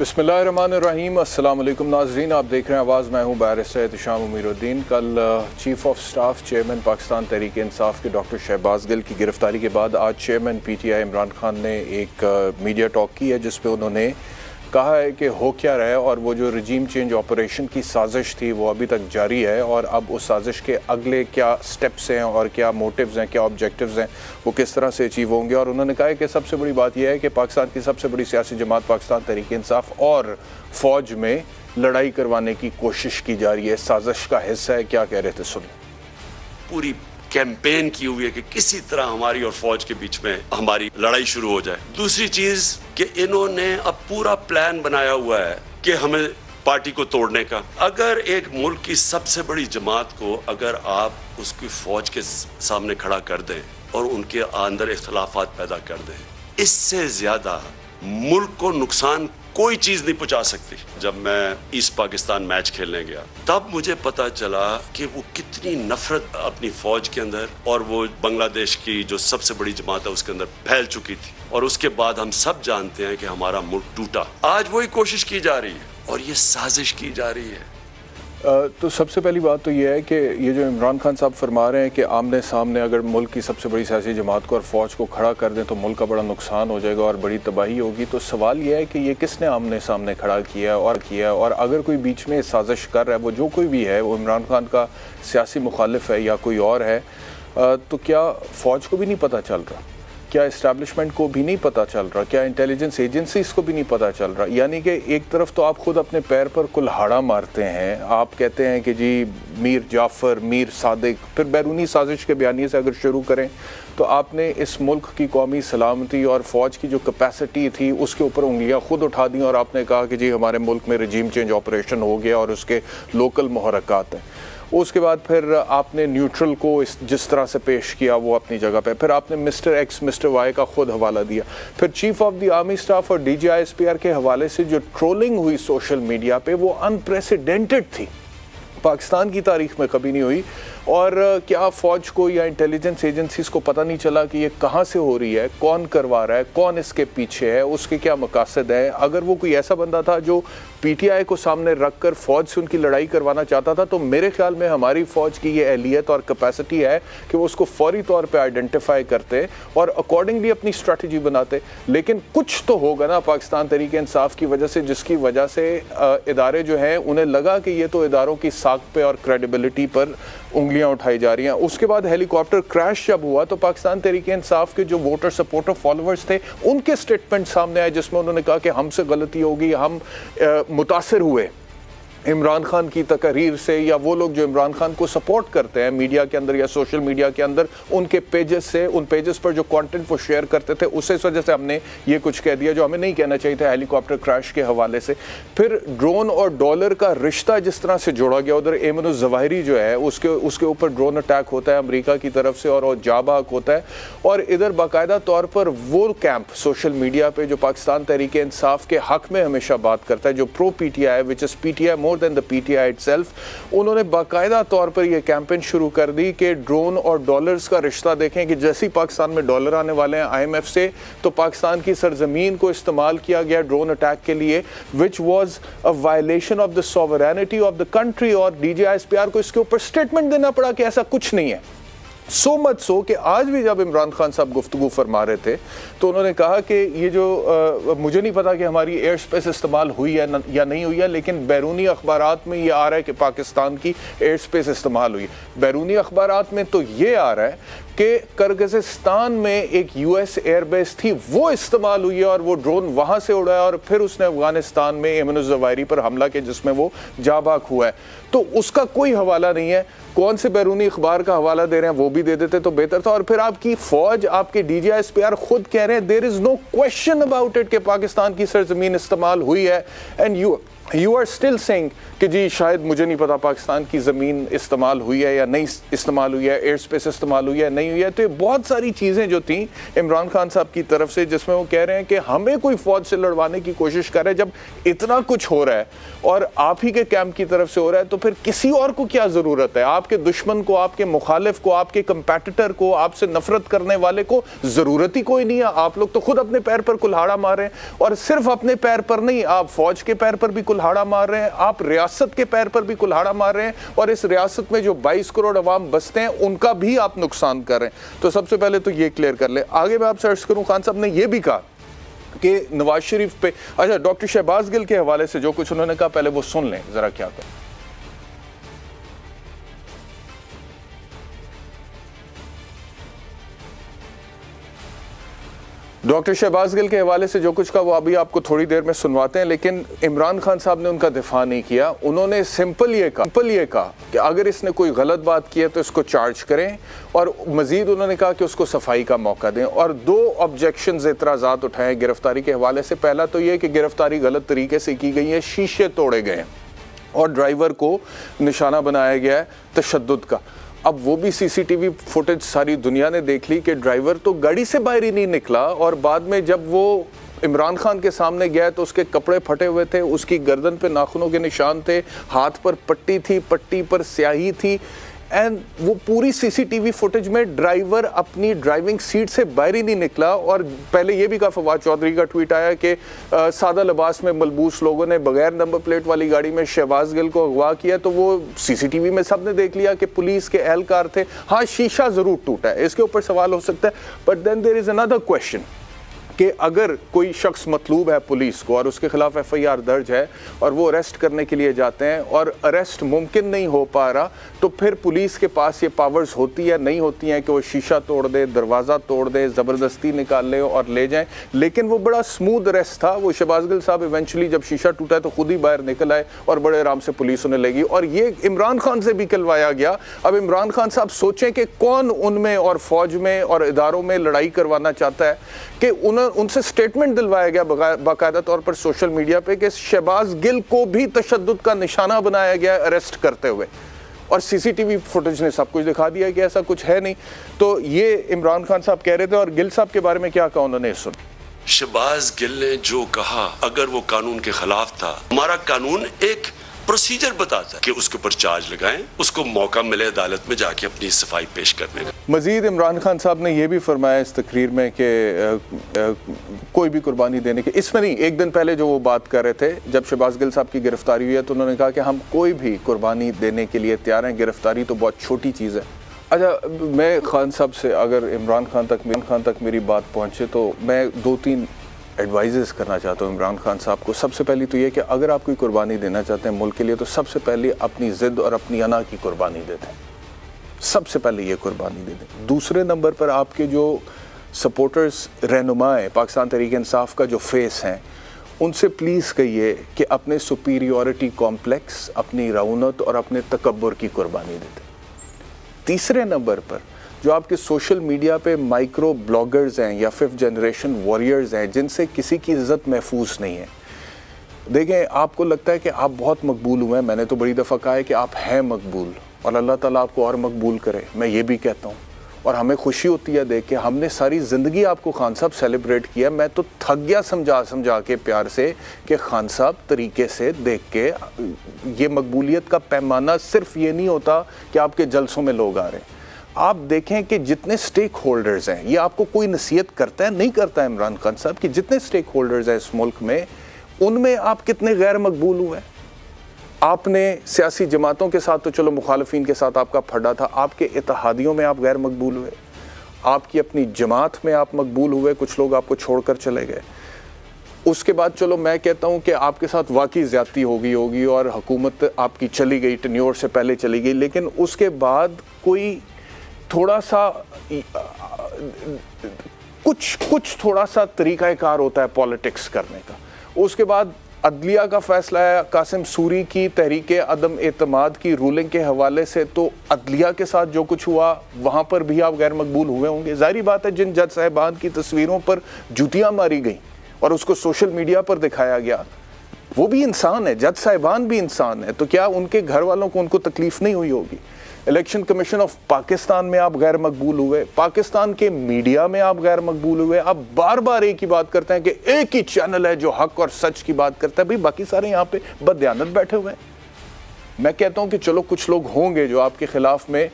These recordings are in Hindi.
बिस्मिल्लाहिर्रहमानिर्रहीम। अस्सलाम वालेकुम नाज़रीन, आप देख रहे हैं आवाज़। मैं हूँ बैरिस्टर एहतिशाम उमीरुद्दीन। कल chief of staff chairman Pakistan Tehreek Insaf के डॉक्टर शहबाज गिल की गिरफ़्तारी के बाद आज चेयरमैन PTI इमरान खान ने एक मीडिया टॉक की है जिस पे उन्होंने कहा है कि हो क्या रहा है और वो जो रजीम चेंज ऑपरेशन की साजिश थी वो अभी तक जारी है और अब उस साजिश के अगले क्या स्टेप्स हैं और क्या मोटिव्स हैं, क्या ऑब्जेक्टिव्स हैं, वो किस तरह से अचीव होंगे। और उन्होंने कहा है कि सबसे बड़ी बात यह है कि पाकिस्तान की सबसे बड़ी सियासी जमात पाकिस्तान तहरीक इंसाफ और फ़ौज में लड़ाई करवाने की कोशिश की जा रही है, साजिश का हिस्सा है। क्या कह रहे थे सुन। पूरी कैंपेन की हुई है कि किसी तरह हमारी और फौज के बीच में हमारी लड़ाई शुरू हो जाए। दूसरी चीज कि इन्होंने अब पूरा प्लान बनाया हुआ है कि हमें पार्टी को तोड़ने का। अगर एक मुल्क की सबसे बड़ी जमात को अगर आप उसकी फौज के सामने खड़ा कर दें और उनके अंदर इख्तलाफात पैदा कर दें, इससे ज्यादा मुल्क को नुकसान कोई चीज नहीं पहुंचा सकती। जब मैं ईस्ट पाकिस्तान मैच खेलने गया तब मुझे पता चला कि वो कितनी नफरत अपनी फौज के अंदर और वो बांग्लादेश की जो सबसे बड़ी जमात है उसके अंदर फैल चुकी थी। और उसके बाद हम सब जानते हैं कि हमारा मुल्क टूटा। आज वही कोशिश की जा रही है और ये साजिश की जा रही है। तो सबसे पहली बात तो ये है कि ये जो इमरान खान साहब फरमा रहे हैं कि आमने सामने अगर मुल्क की सबसे बड़ी सियासी जमात को और फ़ौज को खड़ा कर दें तो मुल्क का बड़ा नुकसान हो जाएगा और बड़ी तबाही होगी। तो सवाल ये है कि ये किसने आमने सामने खड़ा किया और अगर कोई बीच में साजिश कर रहा है, वो जो कोई भी है, वो इमरान खान का सियासी मुखालिफ है या कोई और है, तो क्या फ़ौज को भी नहीं पता चल रहा? क्या इस्टेब्लिशमेंट को भी नहीं पता चल रहा? क्या इंटेलिजेंस एजेंसीज को भी नहीं पता चल रहा? यानी कि एक तरफ तो आप खुद अपने पैर पर कुल्हाड़ा मारते हैं, आप कहते हैं कि जी मीर जाफ़र, मीर सादिक, फिर बैरूनी साजिश के बयानिए से अगर शुरू करें तो आपने इस मुल्क की कौमी सलामती और फ़ौज की जो कैपेसिटी थी उसके ऊपर उंगलियां खुद उठा दी और आपने कहा कि जी हमारे मुल्क में रजीम चेंज ऑपरेशन हो गया और उसके लोकल मुहर्रकात हैं। उसके बाद फिर आपने न्यूट्रल को जिस तरह से पेश किया वो अपनी जगह पे, फिर आपने मिस्टर एक्स मिस्टर वाई का खुद हवाला दिया, फिर chief of the army staff और DGI-SPR के हवाले से जो ट्रोलिंग हुई सोशल मीडिया पे वो अनप्रेसिडेंटेड थी, पाकिस्तान की तारीख में कभी नहीं हुई। और क्या फ़ौज को या इंटेलिजेंस एजेंसीज को पता नहीं चला कि ये कहाँ से हो रही है, कौन करवा रहा है, कौन इसके पीछे है, उसके क्या मकासद है? अगर वो कोई ऐसा बंदा था जो PTI को सामने रख कर फ़ौज से उनकी लड़ाई करवाना चाहता था तो मेरे ख्याल में हमारी फ़ौज की ये अहलियत और कैपेसिटी है कि वो उसको फौरी तौर पर आइडेंटिफाई करते और अकॉर्डिंगली अपनी स्ट्रैटेजी बनाते। लेकिन कुछ तो होगा ना पाकिस्तान तहरीक इंसाफ की वजह से, जिसकी वजह से इदारे जो हैं उन्हें लगा कि ये तो इदारों की साख पे और क्रेडिबिलिटी पर उंगलियां उठाई जा रही हैं। उसके बाद हेलीकॉप्टर क्रैश जब हुआ तो पाकिस्तान तहरीक इंसाफ के जो वोटर सपोर्टर फॉलोअर्स थे उनके स्टेटमेंट सामने आए जिसमें उन्होंने कहा कि हमसे गलती होगी, हम मुतासिर हुए इमरान खान की तकरीर से, या वो लोग जो इमरान खान को सपोर्ट करते हैं मीडिया के अंदर या सोशल मीडिया के अंदर उनके पेजेस से, उन पेजेस पर जो कंटेंट वो शेयर करते थे उस वजह से हमने ये कुछ कह दिया जो हमें नहीं कहना चाहिए था हेलीकॉप्टर क्रैश के हवाले से। फिर ड्रोन और डॉलर का रिश्ता जिस तरह से जोड़ा गया, उधर एमन ज़वाहिरी जो है उसके ऊपर ड्रोन अटैक होता है अमेरिका की तरफ से और जाबाक होता है, और इधर बाकायदा तौर पर वो कैंप सोशल मीडिया पर जो पाकिस्तान तहरीक इंसाफ के हक में हमेशा बात करता है, जो pro PTI which is PTI more than the PTI itself, उन्होंने बाकायदा तौर पर यह कैंपेन शुरू कर दी कि ड्रोन और डॉलर्स का रिश्ता देखें कि जैसे ही पाकिस्तान में डॉलर आने वाले हैं IMF से तो पाकिस्तान की सरजमीन को इस्तेमाल किया गया ड्रोन अटैक के लिए, which was a violation of the sovereignty of the country. और DGI-SPR को इसके ऊपर स्टेटमेंट देना पड़ा कि ऐसा कुछ नहीं है। सो मच सो कि आज भी जब इमरान खान साहब गुफ्तगू फरमा रहे थे तो उन्होंने कहा कि ये जो मुझे नहीं पता कि हमारी एयर स्पेस इस्तेमाल हुई है या नहीं हुई है, लेकिन बैरूनी अखबारात में ये आ रहा है कि पाकिस्तान की एयर स्पेस इस्तेमाल हुई है। बैरूनी अखबारात में तो ये आ रहा है कि किर्गिज़स्तान में एक US एयरबेस थी वो इस्तेमाल हुई है और वो ड्रोन वहाँ से उड़ा है और फिर उसने अफगानिस्तान में एमन ज़वाहिरी पर हमला किया जिसमें वो जाबाक हुआ है। तो उसका कोई हवाला नहीं है। कौन से बैरूनी अखबार का हवाला दे रहे हैं वो भी दे देते तो बेहतर था। और फिर आपकी फ़ौज, आपके DGI-SPR खुद कह रहे हैं there is no question about it कि पाकिस्तान की सरजमीन इस्तेमाल हुई है, and you are still saying कि जी शायद मुझे नहीं पता पाकिस्तान की ज़मीन इस्तेमाल हुई है या नहीं इस्तेमाल हुई है, एयर स्पेस इस्तेमाल हुई है नहीं हुई है। तो ये बहुत सारी चीज़ें जो थी इमरान खान साहब की तरफ से, जिसमें वो कह रहे हैं कि हमें कोई फ़ौज से लड़वाने की कोशिश कर रहे हैं। जब इतना कुछ हो रहा है और आप ही के कैंप की तरफ से हो रहा है, तो फिर किसी और को क्या ज़रूरत है? आपके दुश्मन को, आपके मुखालिफ को, आपके कंपेटिटर को, आपसे नफरत करने वाले को ज़रूरत ही कोई नहीं है। आप लोग तो खुद अपने पैर पर कुल्हाड़ा मार रहे हैं, और सिर्फ अपने पैर पर नहीं, आप फौज के पैर पर भी कुल्हाड़ा मार रहे हैं, आप रियासत के पैर पर भी कुल्हाड़ा मार रहे हैं, और इस रियासत में जो 22 करोड़ अवाम बसते हैं उनका भी आप नुकसान कर रहे हैं। तो सबसे पहले तो ये क्लियर कर ले। आगे मैं आपसे अर्ज करूं, खान साहब ने यह भी कहा कि नवाज शरीफ पे, अच्छा डॉक्टर शहबाज गिल के हवाले से जो कुछ उन्होंने कहा पहले वो सुन लें जरा क्या कहा। डॉक्टर शहबाज गिल के हवाले से जो कुछ कहा वो अभी आपको थोड़ी देर में सुनवाते हैं, लेकिन इमरान खान साहब ने उनका दिफा नहीं किया। उन्होंने सिंपल ये कहा कि अगर इसने कोई गलत बात की है तो इसको चार्ज करें, और मजीद उन्होंने कहा कि उसको सफाई का मौका दें। और दो ऑब्जेक्शंस, एतराज़ात उठाए गिरफ्तारी के हवाले से। पहला तो ये कि गिरफ्तारी गलत तरीके से की गई है, शीशे तोड़े गए और ड्राइवर को निशाना बनाया गया है तशद्दुद का। अब वो भी सीसीटीवी फुटेज सारी दुनिया ने देख ली कि ड्राइवर तो गाड़ी से बाहर ही नहीं निकला, और बाद में जब वो इमरान खान के सामने गया तो उसके कपड़े फटे हुए थे, उसकी गर्दन पे नाखूनों के निशान थे, हाथ पर पट्टी थी, पट्टी पर स्याही थी, एंड वो पूरी सीसीटीवी फुटेज में ड्राइवर अपनी ड्राइविंग सीट से बाहर ही नहीं निकला। और पहले ये भी कहा, फवाद चौधरी का ट्वीट आया कि सादा लिबास में मलबूस लोगों ने बगैर नंबर प्लेट वाली गाड़ी में शहबाज गिल को अगवा किया। तो वो सीसीटीवी में सबने देख लिया कि पुलिस के एहलकार थे। हाँ, शीशा ज़रूर टूटा है, इसके ऊपर सवाल हो सकता है, but then there is another question कि अगर कोई शख्स मतलूब है पुलिस को और उसके खिलाफ FIR दर्ज है और वो अरेस्ट करने के लिए जाते हैं और अरेस्ट मुमकिन नहीं हो पा रहा, तो फिर पुलिस के पास ये पावर्स होती है नहीं होती हैं कि वो शीशा तोड़ दे, दरवाज़ा तोड़ दे, ज़बरदस्ती निकाल ले और ले जाएं। लेकिन वो बड़ा स्मूथ अरेस्ट था। वो शहबाज गिल साहब इवेंचुअली जब शीशा टूटा है तो खुद ही बाहर निकल आए और बड़े आराम से पुलिस उन्हें लेगी, और ये इमरान खान से भी कहलवाया गया। अब इमरान खान साहब सोचें कि कौन उनमें और फौज में और इदारों में लड़ाई करवाना चाहता है कि उनसे स्टेटमेंट दिलवाया गया बाकायदा तौर पर सोशल मीडिया पे कि शहबाज गिल को भी तशद्दुद का निशाना बनाया गया अरेस्ट करते हुए, और सीसीटीवी फुटेज ने सब कुछ दिखा दिया कि ऐसा कुछ है नहीं। तो ये इमरान खान साहब कह रहे थे। और गिल साहब के बारे में क्या कहा उन्होंने, सुन। शहबाज गिल ने जो कहा, अगर वो कानून के खिलाफ था, हमारा कानून एक प्रोसीजर बताता है कि उसके ऊपर चार्ज लगाएं, उसको मौका मिले अदालत में जाके अपनी सफाई पेश करने का। मजीद इमरान खान साहब ने यह भी फरमाया इस तकरीर में कि कोई भी कुर्बानी देने के, इसमें नहीं, एक दिन पहले जो वो बात कर रहे थे जब शहबाज गिल साहब की गिरफ्तारी हुई है, तो उन्होंने कहा कि हम कोई भी कुर्बानी देने के लिए तैयार हैं, गिरफ्तारी तो बहुत छोटी चीज़ है। अच्छा, मैं खान साहब से, अगर इमरान खान तक मेरी बात पहुँचे तो मैं 2-3 एडवाइजेस करना चाहता हूँ इमरान खान साहब को। सबसे पहली तो ये कि अगर आप कोई कुर्बानी देना चाहते हैं मुल्क के लिए, तो सबसे पहले अपनी ज़िद और अपनी अना की कुर्बानी दे दें। सबसे पहले ये कुर्बानी दे दें। दूसरे नंबर पर आपके जो सपोर्टर्स, रहनुमाएँ पाकिस्तान तहरीक इंसाफ का जो फेस हैं, उनसे प्लीज़ कहिए कि अपने सुपीरियॉरिटी कॉम्प्लेक्स, अपनी रौनत और अपने तकब्बुर की कुर्बानी दे दें। तीसरे नंबर पर जो आपके सोशल मीडिया पे माइक्रो ब्लॉगर्स हैं या 5th जनरेशन वॉरियर्स हैं, जिनसे किसी की इज़्ज़त महफूज नहीं है। देखें, आपको लगता है कि आप बहुत मकबूल हुए हैं, मैंने तो बड़ी दफ़ा कहा है कि आप हैं मकबूल, और अल्लाह ताला आपको और मकबूल करे, मैं ये भी कहता हूँ। और हमें खुशी होती है देख के, हमने सारी ज़िंदगी आपको खान साहब सेलिब्रेट किया। मैं तो थक गया समझा के प्यार से कि खान साहब तरीके से देख के, ये मकबूलियत का पैमाना सिर्फ ये नहीं होता कि आपके जलसों में लोग आ रहे हैं। आप देखें कि जितने स्टेक होल्डर्स हैं, ये आपको कोई नसीहत करता है नहीं करता है इमरान खान साहब, कि जितने स्टेक होल्डर्स हैं इस मुल्क में, उनमें आप कितने गैर मकबूल हुए हैं। आपने सियासी जमातों के साथ तो चलो मुखालफीन के साथ आपका फड्डा था, आपके इत्तेहादियों में आप गैर मकबूल हुए, आपकी अपनी जमात में आप मकबूल हुए, कुछ लोग आपको छोड़कर चले गए। उसके बाद चलो मैं कहता हूँ कि आपके साथ वाकई ज़्यादती होगी और हुकूमत आपकी चली गई, टेन्योर से पहले चली गई, लेकिन उसके बाद कोई थोड़ा सा कुछ थोड़ा सा तरीक़ाकार होता है पॉलिटिक्स करने का। उसके बाद अदलिया का फैसला है, कासिम सूरी की तहरीक अदम एतमाद की रूलिंग के हवाले से, तो अदलिया के साथ जो कुछ हुआ वहाँ पर भी आप गैर मकबूल हुए होंगे। ज़ाहिर बात है, जिन जज साहिबान की तस्वीरों पर जूतियाँ मारी गई और उसको सोशल मीडिया पर दिखाया गया, वो भी इंसान है, जज साहिबान भी इंसान है, तो क्या उनके घर वालों को उनको तकलीफ नहीं हुई होगी? इलेक्शन कमीशन ऑफ पाकिस्तान में आप गैर मकबूल हुए, पाकिस्तान के मीडिया में आप गैर मकबूल हुए। आप बार बार एक ही बात करते हैं कि एक ही चैनल है जो हक और सच की बात करता है, भाई बाकी सारे यहाँ पे बदयानत बैठे हुए हैं। मैं कहता हूं कि चलो कुछ लोग होंगे जो आपके खिलाफ में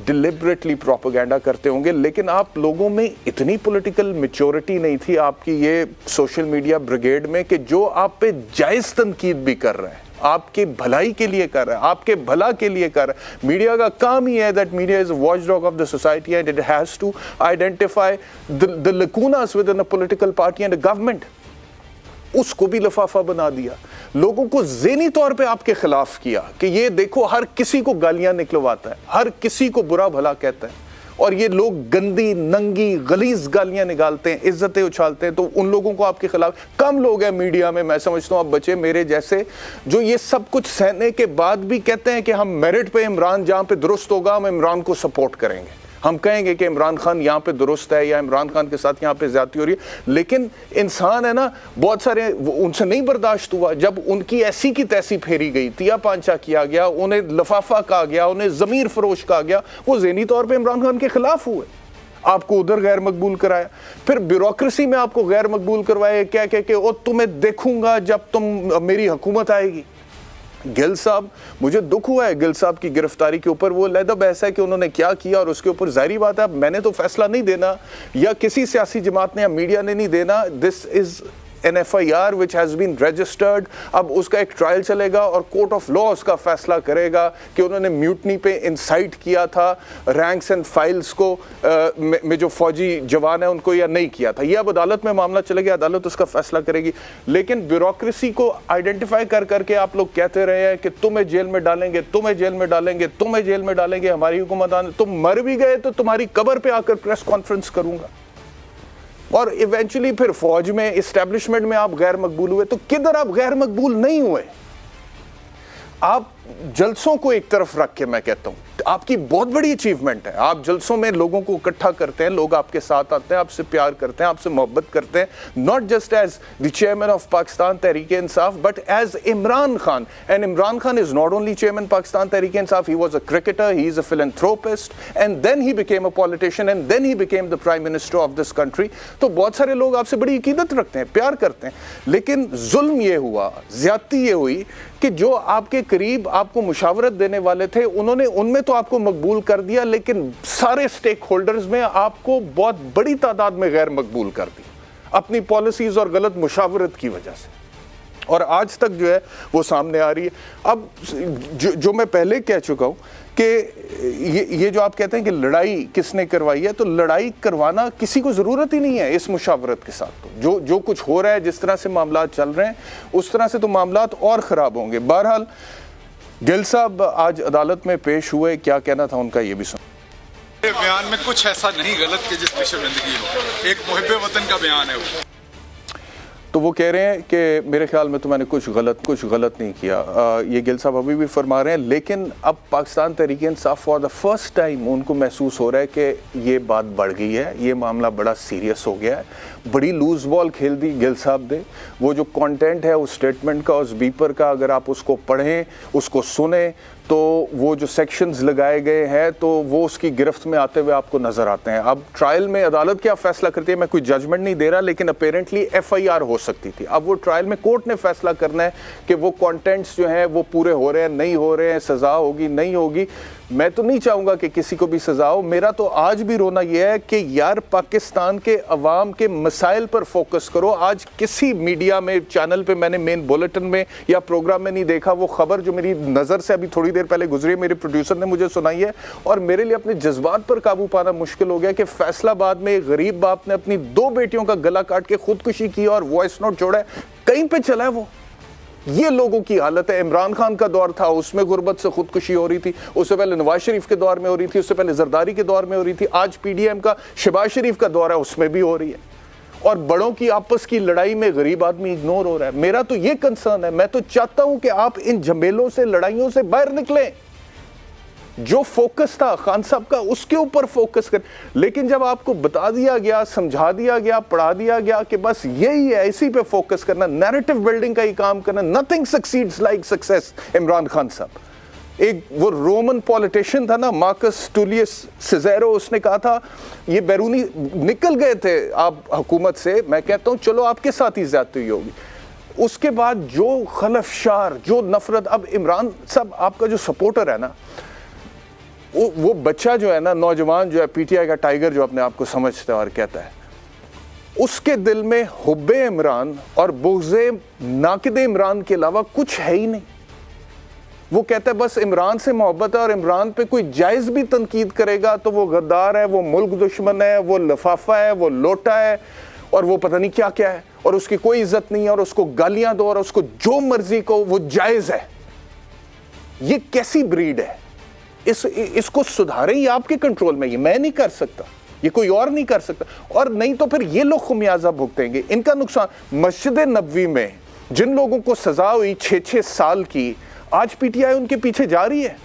डिलिबरेटली प्रोपेगेंडा करते होंगे, लेकिन आप लोगों में इतनी पॉलिटिकल मैच्योरिटी नहीं थी आपकी ये सोशल मीडिया ब्रिगेड में कि जो आप पे जायज तनकीद भी कर रहे हैं, आपके भलाई के लिए कर रहा है, आपके भला के लिए कर रहा है। मीडिया का काम ही है that media is a watchdog of the society and it has to identify the lacunas within a political party and a government. उसको भी लिफाफा बना दिया, लोगों को ज़हनी तौर पे आपके खिलाफ किया कि ये देखो हर किसी को गालियां निकलवाता है, हर किसी को बुरा भला कहता है, और ये लोग गंदी नंगी गलीज गालियां निकालते हैं, इज्जतें उछालते हैं। तो उन लोगों को आपके खिलाफ कम लोग हैं मीडिया में, मैं समझता हूं आप बचे मेरे जैसे, जो ये सब कुछ सहने के बाद भी कहते हैं कि हम मेरिट पे इमरान जहां पे दुरुस्त होगा हम इमरान को सपोर्ट करेंगे, हम कहेंगे कि इमरान खान यहाँ पे दुरुस्त है या इमरान खान के साथ यहाँ पे ज्यादती हो रही है। लेकिन इंसान है ना, बहुत सारे उनसे नहीं बर्दाश्त हुआ जब उनकी ऐसी की तैसी फेरी गई, तिया पांचा किया गया, उन्हें लफाफा कहा गया, उन्हें ज़मीर फरोश कहा गया, वो ज़हनी तौर पे इमरान खान के खिलाफ हुए, आपको उधर गैर मकबूल कराया, फिर ब्यूरोक्रेसी में आपको गैर मकबूल करवाया, क्या कह के ओ तुम्हें देखूंगा जब तुम मेरी हुकूमत आएगी। गिल साहब, मुझे दुख हुआ है गिल साहब की गिरफ्तारी के ऊपर, वो लहदा बहस है कि उन्होंने क्या किया और उसके ऊपर जाहिर बात है मैंने तो फैसला नहीं देना या किसी सियासी जमात ने या मीडिया ने नहीं देना। This is an FIR which has been registered। अब उसका एक ट्रायल चलेगा और कोर्ट ऑफ लॉ उसका फैसला करेगा कि उन्होंने म्यूटनी पे इंसाइट किया था रैंक्स एंड फाइल्स को में जो फौजी जवान है उनको या नहीं किया था। ये अब अदालत में मामला चलेगा, अदालत उसका फैसला करेगी। लेकिन ब्यूरोक्रेसी को आइडेंटिफाई कर करके आप लोग कहते रहे हैं कि तुम्हें जेल में डालेंगे, तुम्हें जेल में डालेंगे, तुम्हें जेल में डालेंगे, हमारी हुकूमत आने, तुम मर भी गए तो तुम्हारी कब्र पे आकर प्रेस कॉन्फ्रेंस करूंगा। और इवेंचुअली फिर फौज में, इस्टेब्लिशमेंट में आप गैर मकबूल हुए, तो किधर आप गैर मकबूल नहीं हुए? आप जलसों को एक तरफ रख के मैं कहता हूं आपकी बहुत बड़ी अचीवमेंट है, आप जलसों में लोगों को इकट्ठा करते हैं, लोग आपके साथ आते हैं, आपसे प्यार करते हैं, आपसे मोहब्बत करते हैं, not just as the chairman of Pakistan Tehreek Insaf but as Imran Khan. And Imran Khan is not only chairman Pakistan Tehreek Insaf, he was a cricketer, he is a philanthropist and then he became a politician and then he became the prime minister of this country. तो बहुत सारे लोग आपसे बड़ी अकीदत रखते हैं, प्यार करते हैं, लेकिन जुल्म ये हुआ, ज्यादती ये हुई कि जो आपके करीब आपको मुशावरत देने वाले थे उन्होंने, उनमें तो आपको मकबूल कर दिया, लेकिन सारे स्टेक होल्डर्स में आपको बहुत बड़ी तादाद में गैर मकबूल कर दिया अपनी पॉलिसीज और गलत मुशावरत की वजह से, और आज तक जो है वो सामने आ रही है। अब जो मैं पहले कह चुका हूं कि ये जो आप कहते हैं कि लड़ाई किसने करवाई है, तो लड़ाई करवाना किसी को ज़रूरत ही नहीं है इस मुशावरत के साथ। तो जो कुछ हो रहा है, जिस तरह से मामलात चल रहे हैं, उस तरह से तो मामलात और ख़राब होंगे। बहरहाल गिल साहब आज अदालत में पेश हुए, क्या कहना था उनका ये भी सुन। बयान में कुछ ऐसा नहीं गलत कि जिस पे शर्मिंदगी हो, एक मुहिब्बे वतन का बयान है वो। तो वो कह रहे हैं कि मेरे ख्याल में तो मैंने कुछ गलत नहीं किया, ये गिल साहब अभी भी फरमा रहे हैं। लेकिन अब पाकिस्तान तहरीक इंसाफ फॉर द फर्स्ट टाइम उनको महसूस हो रहा है कि ये बात बढ़ गई है, ये मामला बड़ा सीरियस हो गया है, बड़ी लूज बॉल खेल दी गिल साहब ने। वो जो कंटेंट है उस स्टेटमेंट का, उस बीपर का, अगर आप उसको पढ़ें, उसको सुने, तो वो जो सेक्शंस लगाए गए हैं तो वो उसकी गिरफ्त में आते हुए आपको नजर आते हैं। अब ट्रायल में अदालत क्या फैसला करती है, मैं कोई जजमेंट नहीं दे रहा, लेकिन अपेरेंटली FIR हो सकती थी। अब वो ट्रायल में कोर्ट ने फैसला करना है कि वो कंटेंट्स जो हैं वो पूरे हो रहे हैं, नहीं हो रहे हैं, सजा होगी नहीं होगी। मैं तो नहीं चाहूँगा कि किसी को भी सजा हो। मेरा तो आज भी रोना यह है कि यार पाकिस्तान के अवाम के मसाइल पर फोकस करो। आज किसी मीडिया में, चैनल पे मैंने मेन बुलेटिन में या प्रोग्राम में नहीं देखा वो खबर जो मेरी नज़र से अभी थोड़ी देर पहले गुजरी, मेरे प्रोड्यूसर ने मुझे सुनाई है, और मेरे लिए अपने जज्बात पर काबू पाना मुश्किल हो गया कि फैसलाबाद में एक गरीब बाप ने अपनी 2 बेटियों का गला काट के खुदकुशी की और वॉइस नोट छोड़ा है, कहीं पे चला है वो। ये लोगों की हालत है। इमरान खान का दौर था, उसमें गुर्बत से खुदकुशी हो रही थी, उससे पहले नवाज शरीफ के दौर में हो रही थी, उससे पहले जरदारी के दौर में हो रही थी, आज PDM का शहबाज शरीफ का दौर है, उसमें भी हो रही है। और बड़ों की आपस की लड़ाई में गरीब आदमी इग्नोर हो रहा है। मेरा तो ये कंसर्न है, मैं तो चाहता हूं कि आप इन झमेलों से, लड़ाइयों से बाहर निकलें। जो फोकस था खान साहब का उसके ऊपर फोकस कर। लेकिन जब आपको बता दिया गया, समझा दिया गया, पढ़ा दिया गया कि बस यही है, इसी पे फोकस करना, नैरेटिव बिल्डिंग का ही काम करना, nothing succeeds like success Imran Khan साहब। एक वो रोमन पॉलिटिशियन था ना, मार्कस टूलियस सिजेरो, उसने कहा था ये बैरूनी निकल गए थे आप हुकूमत से, मैं कहता हूं चलो आपके साथ ही ज्यादती होगी। उसके बाद जो खलफशार, जो नफरत, अब इमरान साहब आपका जो सपोर्टर है ना, वो बच्चा जो है ना, नौजवान जो है, पीटीआई का टाइगर जो अपने आप को समझता है और कहता है, उसके दिल में हुब्बे इमरान और बुग़्ज़े नाकिदे इमरान के अलावा कुछ है ही नहीं। वो कहता है बस इमरान से मोहब्बत है और इमरान पे कोई जायज़ भी तनकीद करेगा तो वो गद्दार है, वो मुल्क दुश्मन है, वो लफाफा है, वो लोटा है और वो पता नहीं क्या क्या है, और उसकी कोई इज्जत नहीं है, और उसको गालियां दो और उसको जो मर्जी को वो जायज़ है। ये कैसी ब्रीड है? इसको सुधारें, ये आपके कंट्रोल में, ये मैं नहीं कर सकता, ये कोई और नहीं कर सकता, और नहीं तो फिर ये लोग खुमियाजा भुगतेंगे, इनका नुकसान। मस्जिद नबवी में जिन लोगों को सजा हुई 6-6 साल की, आज पीटीआई उनके पीछे जा रही है।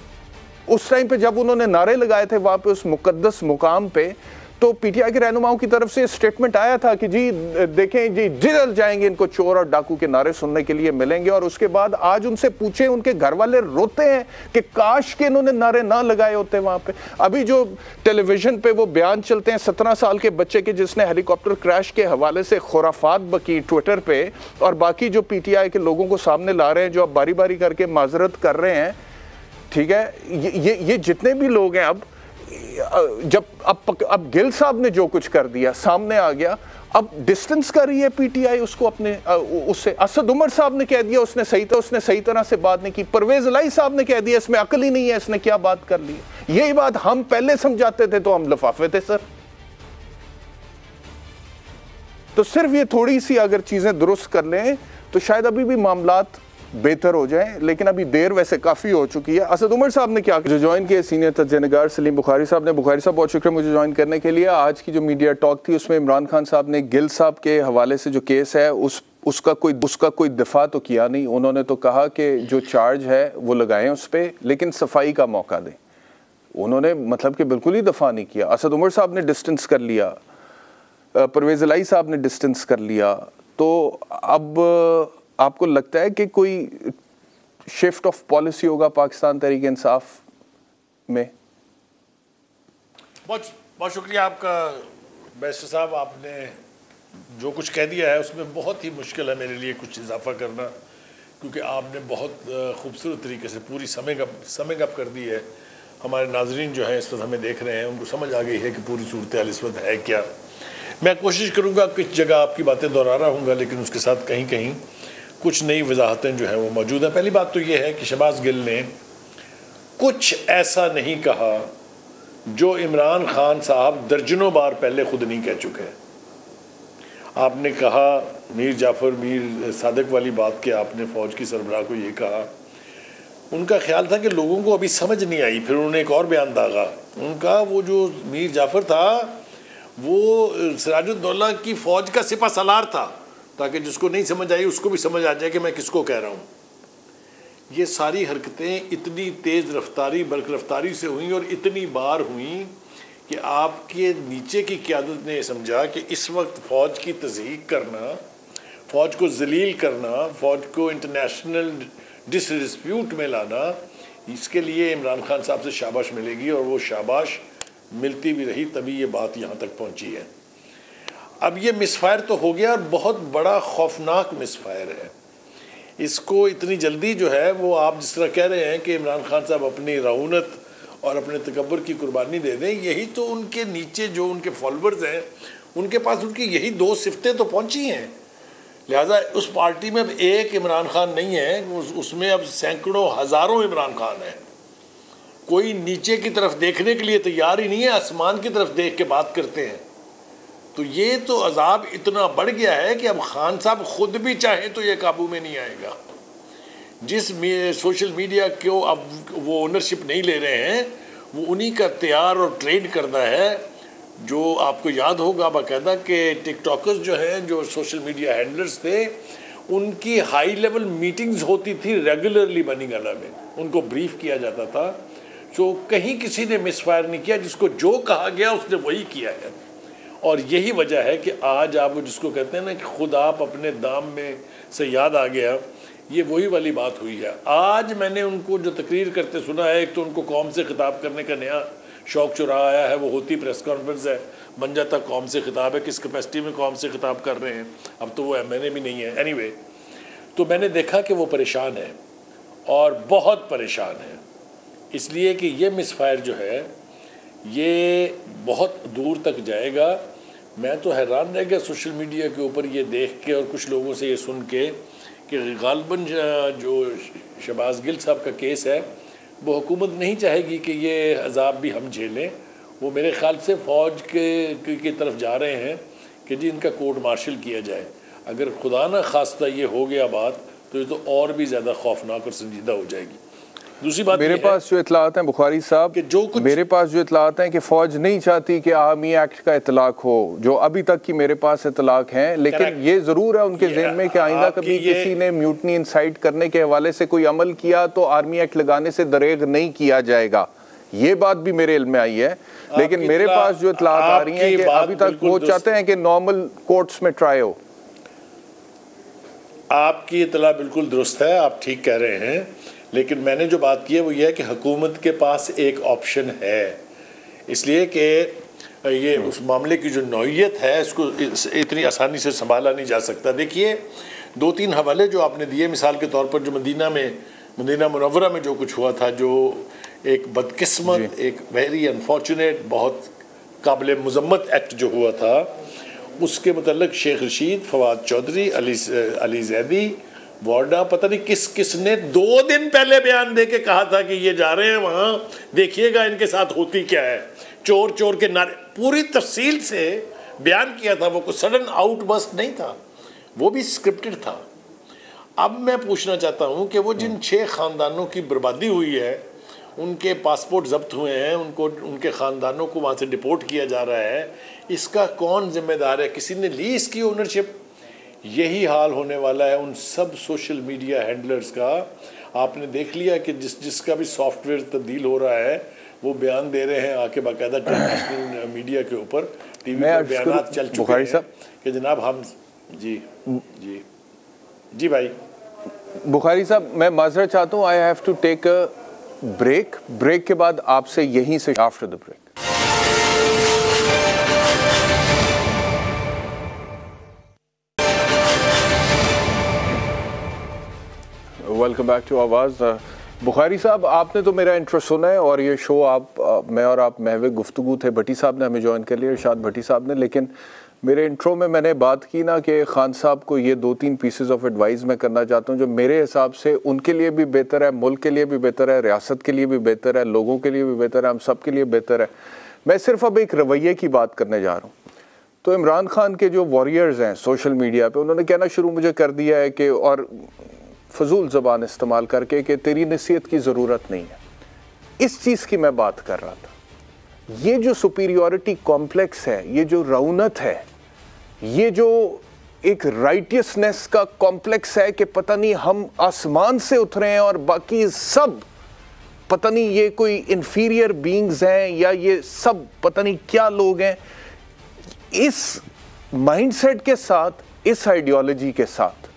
उस टाइम पे जब उन्होंने नारे लगाए थे वहां पे उस मुकद्दस मुकाम पे, तो पीटीआई के रहनुमाओं की तरफ से स्टेटमेंट आया था कि जी देखें जी, जिधर जाएंगे इनको चोर और डाकू के नारे सुनने के लिए मिलेंगे। और उसके बाद आज उनसे पूछे, उनके घर वाले रोते हैं कि काश के इन्होंने नारे ना लगाए होते वहां पे। अभी जो टेलीविजन पे वो बयान चलते हैं 17 साल के बच्चे के, जिसने हेलीकॉप्टर क्रैश के हवाले से खुराफात बकी ट्विटर पे, और बाकी जो पीटीआई के लोगों को सामने ला रहे हैं, जो अब बारी बारी करके माजरत कर रहे हैं, ठीक है, ये जितने भी लोग हैं, जब अब गिल साहब ने जो कुछ कर दिया सामने आ गया, अब डिस्टेंस कर रही है पीटीआई उसको अपने उससे। असद उमर साहब ने कह दिया उसने सही तरह से बात नहीं की। परवेज इलाही साहब ने कह दिया इसमें अकल ही नहीं है, इसने क्या बात कर ली। यही बात हम पहले समझाते थे तो हम लफाफे थे सर। तो सिर्फ ये थोड़ी सी अगर चीजें दुरुस्त कर लें तो शायद अभी भी मामलात बेहतर हो जाए, लेकिन अभी देर वैसे काफ़ी हो चुकी है। असद उमर साहब ने क्या जो ज्वाइन किया, सीनियर तजज़ियानगार सलीम बुखारी साहब ने। बुखारी साहब बहुत शुक्रिया मुझे ज्वाइन करने के लिए। आज की जो मीडिया टॉक थी उसमें इमरान खान साहब ने गिल साहब के हवाले से जो केस है उसका कोई दिफा तो किया नहीं। उन्होंने तो कहा कि जो चार्ज है वो लगाएं उस पर, लेकिन सफाई का मौका दें। उन्होंने मतलब कि बिल्कुल ही दफा नहीं किया। असद उमर साहब ने डिस्टेंस कर लिया, परवेज इलाही साहब ने डिस्टेंस कर लिया। तो अब आपको लगता है कि कोई शिफ्ट ऑफ पॉलिसी होगा पाकिस्तान तहरीक इंसाफ में? बहुत शुक्रिया आपका बैरिस्टर साहब। आपने जो कुछ कह दिया है उसमें बहुत ही मुश्किल है मेरे लिए कुछ इजाफा करना, क्योंकि आपने बहुत खूबसूरत तरीके से पूरी समिंग अप कर दी है। हमारे नाजरीन जो हैं इस वक्त हमें देख रहे हैं, उनको समझ आ गई है कि पूरी सूरत हाल इस वक्त है क्या। मैं कोशिश करूँगा कुछ जगह आपकी बातें दोहरा रहा हूँगा, लेकिन उसके साथ कहीं कहीं कुछ नई वजाहतें जो हैं वो मौजूद हैं। पहली बात तो ये है कि शहबाज गिल ने कुछ ऐसा नहीं कहा जो इमरान खान साहब दर्जनों बार पहले खुद नहीं कह चुके। आपने कहा मीर जाफ़र मीर सादिक वाली बात कि आपने फ़ौज की सरबराह को ये कहा, उनका ख्याल था कि लोगों को अभी समझ नहीं आई। फिर उन्होंने एक और बयान दागा, उनका वो जो मीर जाफ़र था वो सिराजुद्दौला की फ़ौज का सिपा सलार था, ताकि जिसको नहीं समझ आई उसको भी समझ आ जाए कि मैं किसको कह रहा हूँ। ये सारी हरकतें इतनी तेज़ रफ्तारी बरक रफ्तारी से हुई और इतनी बार हुई कि आपके नीचे की क़यादत ने समझा कि इस वक्त फ़ौज की तज़हीक करना, फ़ौज को ज़लील करना, फ़ौज को इंटरनेशनल डिसरिस्प्यूट में लाना, इसके लिए इमरान खान साहब से शाबाश मिलेगी, और वो शाबाश मिलती भी रही, तभी ये बात यहाँ तक पहुँची है। अब ये मिसफायर तो हो गया और बहुत बड़ा खौफनाक मिसफायर है। इसको इतनी जल्दी जो है वो आप जिस तरह कह रहे हैं कि इमरान खान साहब अपनी रऊनत और अपने तकब्बुर की कुर्बानी दे दें, यही तो उनके नीचे जो उनके फॉलोअर्स हैं उनके पास उनकी यही दो सिफ्तें तो पहुंची हैं। लिहाजा उस पार्टी में अब एक इमरान खान नहीं है, उसमें अब सैकड़ों हज़ारों इमरान खान हैं। कोई नीचे की तरफ देखने के लिए तैयार ही नहीं है, आसमान की तरफ देख के बात करते हैं। तो ये तो अजाब इतना बढ़ गया है कि अब खान साहब खुद भी चाहें तो ये काबू में नहीं आएगा। जिस सोशल मीडिया को अब वो ओनरशिप नहीं ले रहे हैं, वो उन्हीं का तैयार और ट्रेन करना है। जो आपको याद होगा बाकायदा कि टिकटॉकर्स जो हैं, जो सोशल मीडिया हैंडलर्स थे, उनकी हाई लेवल मीटिंग्स होती थी रेगुलरली बनी गाला में, उनको ब्रीफ किया जाता था तो कहीं किसी ने मिसफायर नहीं किया, जिसको जो कहा गया उसने वही किया है। और यही वजह है कि आज आप जिसको कहते हैं ना कि खुद आप अपने दाम में से याद आ गया, ये वही वाली बात हुई है। आज मैंने उनको जो तकरीर करते सुना है, एक तो उनको कौम से खिताब करने का नया शौक़ चुरा आया है, वो होती प्रेस कॉन्फ्रेंस है, बन जाता कौम से खिताब है, किस कैपेसिटी में कौम से खिताब कर रहे हैं, अब तो वो MNA भी नहीं है। एनीवे, तो मैंने देखा कि वो परेशान है और बहुत परेशान है, इसलिए कि ये मिसफायर जो है ये बहुत दूर तक जाएगा। मैं तो हैरान रह गया सोशल मीडिया के ऊपर ये देख के और कुछ लोगों से ये सुन के कि गालिबन जो शहबाज गिल साहब का केस है वो हुकूमत नहीं चाहेगी कि ये अजाब भी हम झेलें। वो मेरे ख्याल से फ़ौज की तरफ जा रहे हैं कि जी इनका कोर्ट मार्शल किया जाए। अगर खुदा न खास्ता ये हो गया बात तो ये तो और भी ज़्यादा खौफनाक और संजीदा हो जाएगी। दूसरी बात मेरे पास जो इतलात हैं बुखारी साहब, मेरे पास जो इतलात हैं कि फ़ौज नहीं चाहती कि आर्मी एक्ट का इतलाक हो, जो अभी तक की मेरे पास इतलाक हैं, लेकिन ये ज़रूर है उनके ज़हन में कि आइंदा कभी किसी ने म्यूटनी इंसाइट करने के हवाले से कोई अमल किया तो आर्मी एक्ट लगाने से दरेग नहीं किया जाएगा। ये बात भी मेरे इल्म में आई है, लेकिन मेरे पास जो इतलात आ रही हैं कि अभी तक वो चाहते हैं कि नॉर्मल कोर्ट्स में ट्राई हो। आपकी इतला बिल्कुल दुरुस्त है, आप ठीक कह रहे हैं, लेकिन मैंने जो बात की है वो ये है कि हुकूमत के पास एक ऑप्शन है, इसलिए कि ये उस मामले की जो नौइयत है इसको इतनी आसानी से संभाला नहीं जा सकता। देखिए 2-3 हवाले जो आपने दिए, मिसाल के तौर पर जो मदीना मुनव्वरा में जो कुछ हुआ था, जो एक बदकिस्मत, एक वेरी अनफॉर्चुनेट, बहुत काबिल मुज़म्मत एक्ट जो हुआ था, उसके मतलब शेख रशीद, फवाद चौधरी, अली जैदी, वार्डा, पता नहीं किसने 2 दिन पहले बयान दे के कहा था कि ये जा रहे हैं वहाँ, देखिएगा इनके साथ होती क्या है, चोर चोर के नारे, पूरी तफसील से बयान किया था। वो कोई सडन आउटबर्स्ट नहीं था, वो भी स्क्रिप्टेड था। अब मैं पूछना चाहता हूँ कि वो जिन 6 ख़ानदानों की बर्बादी हुई है, उनके पासपोर्ट जब्त हुए हैं, उनके ख़ानदानों को वहाँ से डिपोर्ट किया जा रहा है, इसका कौन जिम्मेदार है? किसी ने ली इसकी ओनरशिप? यही हाल होने वाला है उन सब सोशल मीडिया हैंडलर्स का। आपने देख लिया कि जिसका भी सॉफ्टवेयर तब्दील हो रहा है वो बयान दे रहे हैं आके बाकायदा इंटरनेशनल मीडिया के ऊपर, टीवी पर बयान चल चुके हैं कि जनाब हम जी भाई बुखारी साहब, मैं माजरत चाहता हूँ, I have to take a break के बाद आपसे यहीं से after the break. Welcome back to Awaz. Bukhari साहब, आपने तो मेरा इंट्रो सुना है और ये शो मैं और आप महवे गुफ्तगू थे, भट्टी साहब ने हमें ज्वाइन कर लिया, इरशाद भट्टी साहब ने, लेकिन मेरे इंट्रो में मैंने बात की ना कि खान साहब को ये 2-3 पीसेस ऑफ एडवाइस मैं करना चाहता हूँ जो मेरे हिसाब से उनके लिए भी बेहतर है, मुल्क के लिए भी बेहतर है, रियासत के लिए भी बेहतर है, लोगों के लिए भी बेहतर है, हम सब के लिए बेहतर है। मैं सिर्फ अब एक रवैये की बात करने जा रहा हूँ। तो इमरान खान के जो वॉरियर्स हैं सोशल मीडिया पर, उन्होंने कहना शुरू मुझे कर दिया है कि, और फजूल ज़बान इस्तेमाल करके, कि तेरी नसीहत की ज़रूरत नहीं है। इस चीज़ की मैं बात कर रहा था। ये जो सुपीरियॉरिटी कॉम्प्लेक्स है, ये जो रौनत है, ये जो एक राइटियसनेस का कॉम्प्लेक्स है कि पता नहीं हम आसमान से उतरे हैं और बाकी सब पता नहीं ये कोई इंफीरियर बीइंग्स हैं या ये सब पता नहीं क्या लोग हैं, इस माइंडसेट के साथ, इस आइडियोलॉजी के साथ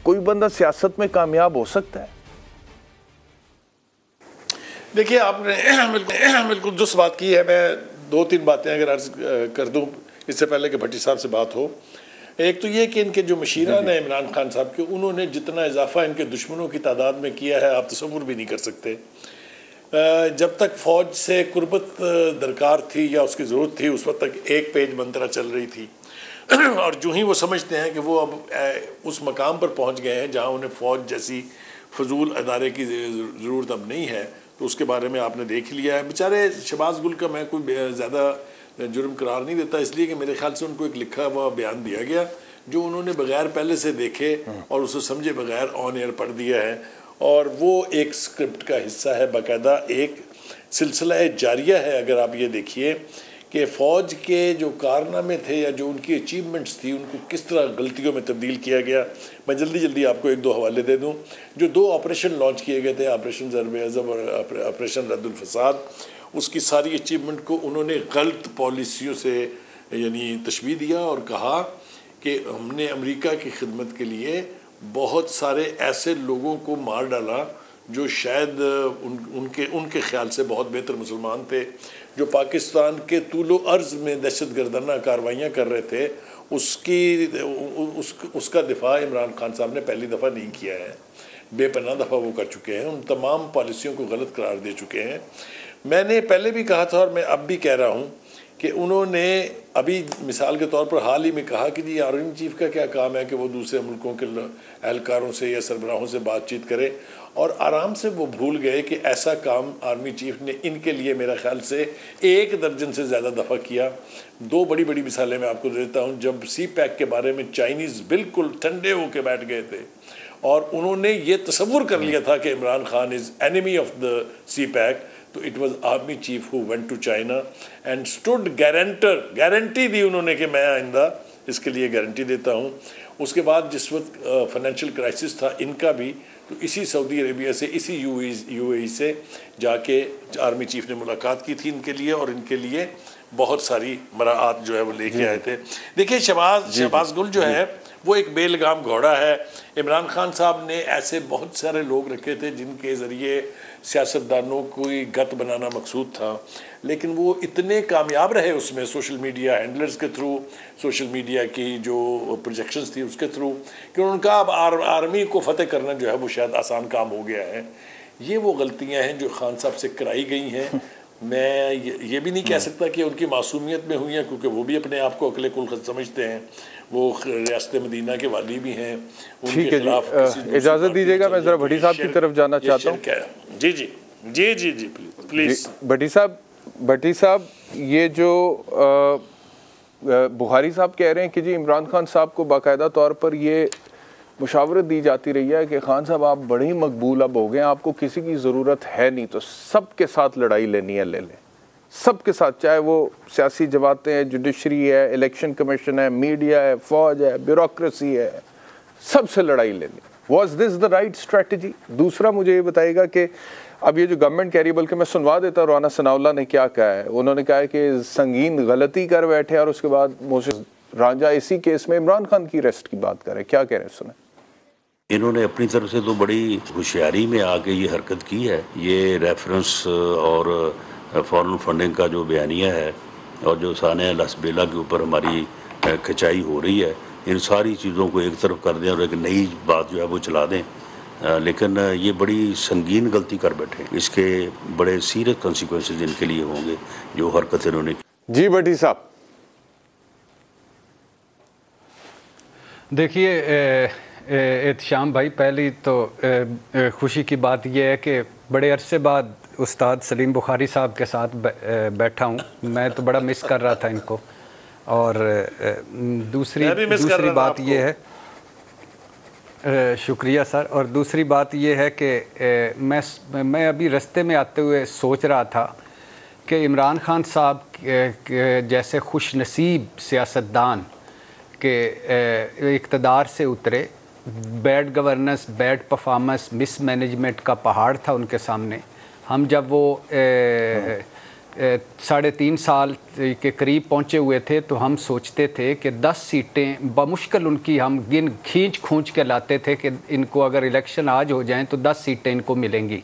कोई बंदा सियासत में कामयाब हो सकता है? देखिए, आपने बिल्कुल दुरुस्त बात की है। मैं 2-3 बातें अगर अर्ज कर दूं इससे पहले कि भट्टी साहब से बात हो। एक तो ये कि इनके जो मशीरान हैं इमरान खान साहब के, उन्होंने जितना इजाफा इनके दुश्मनों की तादाद में किया है आप तसव्वुर भी नहीं कर सकते। जब तक फ़ौज से कुर्बत दरकार थी या उसकी ज़रूरत थी, उस वक्त तक एक पेज मंत्रा चल रही थी, और जो ही वो समझते हैं कि वो अब उस मकाम पर पहुंच गए हैं जहां उन्हें फ़ौज जैसी फजूल अदारे की ज़रूरत अब नहीं है, तो उसके बारे में आपने देख लिया है। बेचारे शहबाज गुल का मैं कोई ज़्यादा जुर्म करार नहीं देता, इसलिए कि मेरे ख्याल से उनको एक लिखा हुआ बयान दिया गया जो उन्होंने बगैर पहले से देखे और उसे समझे बगैर ऑन एयर पढ़ दिया है, और वो एक स्क्रिप्ट का हिस्सा है, बाकायदा एक सिलसिला जारिया है। अगर आप ये देखिए कि फ़ौज के जो कारनामे थे या जो उनकी अचीवमेंट्स थी उनको किस तरह गलतियों में तब्दील किया गया। मैं जल्दी आपको एक दो हवाले दे दूं। जो 2 ऑपरेशन लॉन्च किए गए थे, ऑपरेशन ज़र्ब-ए-अज़ब और ऑपरेशन रद्दुल फसाद, उसकी सारी अचीवमेंट को उन्होंने गलत पॉलिसियों से यानी तशबीह दिया और कहा कि हमने अमेरिका की खिदमत के लिए बहुत सारे ऐसे लोगों को मार डाला जो शायद उनके ख्याल से बहुत बेहतर मुसलमान थे, जो पाकिस्तान के तूलो अर्ज़ में दहशत गर्दाना कार्रवाइयाँ कर रहे थे। उसका दिफा इमरान खान साहब ने पहली दफ़ा नहीं किया है, बेपनाह दफ़ा वो कर चुके हैं, उन तमाम पॉलिसियों को गलत करार दे चुके हैं। मैंने पहले भी कहा था और मैं अब भी कह रहा हूँ कि उन्होंने अभी मिसाल के तौर पर हाल ही में कहा कि जी आर्मी चीफ का क्या काम है कि वो दूसरे मुल्कों के एहलकारों से या सरबराहों से बातचीत करे, और आराम से वो भूल गए कि ऐसा काम आर्मी चीफ ने इनके लिए मेरा ख्याल से 1 दर्जन से ज़्यादा दफ़ा किया। 2 बड़ी मिसालें मैं आपको देता हूँ। जब CPAC के बारे में चाइनीज़ बिल्कुल ठंडे होकर बैठ गए थे और उन्होंने ये तसव्वुर कर लिया था कि Imran Khan is enemy of the CPAC, तो it was army chief who went to China and stood guarantee दी उन्होंने कि मैं आइंदा इसके लिए गारंटी देता हूँ। उसके बाद जिस वक्त फाइनेंशियल क्राइसिस था इनका भी, तो इसी सऊदी अरेबिया से, इसी UAE से जाके आर्मी चीफ ने मुलाकात की थी इनके लिए, और इनके लिए बहुत सारी मराआत जो है वो लेके आए थे। देखिए शहबाज गुल जो है वो एक बेलगाम घोड़ा है। इमरान खान साहब ने ऐसे बहुत सारे लोग रखे थे जिनके ज़रिए सियासतदानों को गत बनाना मकसूद था, लेकिन वो इतने कामयाब रहे उसमें सोशल मीडिया हैंडलर्स के थ्रू, सोशल मीडिया की जो प्रोजेक्शंस थी उसके थ्रू, कि उनका अब आर्मी को फतेह करना जो है वो शायद आसान काम हो गया है। ये वो गलतियां हैं जो खान साहब से कराई गई हैं। मैं ये भी नहीं कह सकता कि उनकी मासूमियत में हुई हैं, क्योंकि वो भी अपने आप को अकले कुल समझते हैं, वो रियासत मदीना के वाली भी हैं। ठीक है जी, इजाज़त दीजिएगा, मैं ज़रा भट्टी साहब की तरफ जाना चाहता हूँ। जी प्लीज़। भट्टी साहब, ये जो बुखारी साहब कह रहे हैं कि जी इमरान खान साहब को बाकायदा तौर पर ये मुशावरत दी जाती रही है कि खान साहब आप बड़े ही मकबूल अब हो गए, आपको किसी की ज़रूरत है नहीं, तो सबके साथ लड़ाई लेनी है ले लें, सबके साथ, चाहे वो सियासी जमातें हैं, जुडिशरी है, इलेक्शन कमीशन है, मीडिया है, फ़ौज है, ब्यूरोक्रेसी है, सबसे लड़ाई लेनी। Was this the right strategy? दूसरा मुझे ये बताइएगा कि अब ये जो गवर्नमेंट कह रही है, बल्कि मैं सुनवा देता हूँ राना सनाउल्लाह ने क्या कहा है। उन्होंने कहा है कि संगीन गलती कर बैठे और उसके बाद मोहसिन रांझा इसी केस में इमरान खान की अरेस्ट की बात कर रहे हैं, क्या कह रहे हैं सुने। इन्होंने अपनी तरफ से तो बड़ी होशियारी में आके ये हरकत की है। ये रेफरेंस और फॉरेन फंडिंग का जो बयानिया है और जो सानिया लसबेला के ऊपर हमारी खिंचाई हो रही है, इन सारी चीज़ों को एक तरफ कर दें और एक नई बात जो है वो चला दें। लेकिन ये बड़ी संगीन गलती कर बैठे, इसके बड़े सीरियस कॉन्सिक्वेंसेस इनके लिए होंगे जो हरकत इन्होंने की। जी भट्टी साहब, देखिए एहतशाम भाई, पहली तो खुशी की बात यह है कि बड़े अरसे बाद उस्ताद सलीम बुखारी साहब के साथ बैठा हूँ। मैं तो बड़ा मिस कर रहा था इनको। और दूसरी बात यह है, शुक्रिया सर। और दूसरी बात यह है कि मैं अभी रास्ते में आते हुए सोच रहा था कि इमरान खान साहब जैसे खुश नसीब सियासतदान के इक़्तिदार से उतरे, bad governance, bad performance, miss management का पहाड़ था उनके सामने। हम जब वो 3.5 साल के करीब पहुँचे हुए थे तो हम सोचते थे कि 10 सीटें बमुश्किल उनकी हम खींच के लाते थे कि इनको अगर इलेक्शन आज हो जाएं तो 10 सीटें इनको मिलेंगी।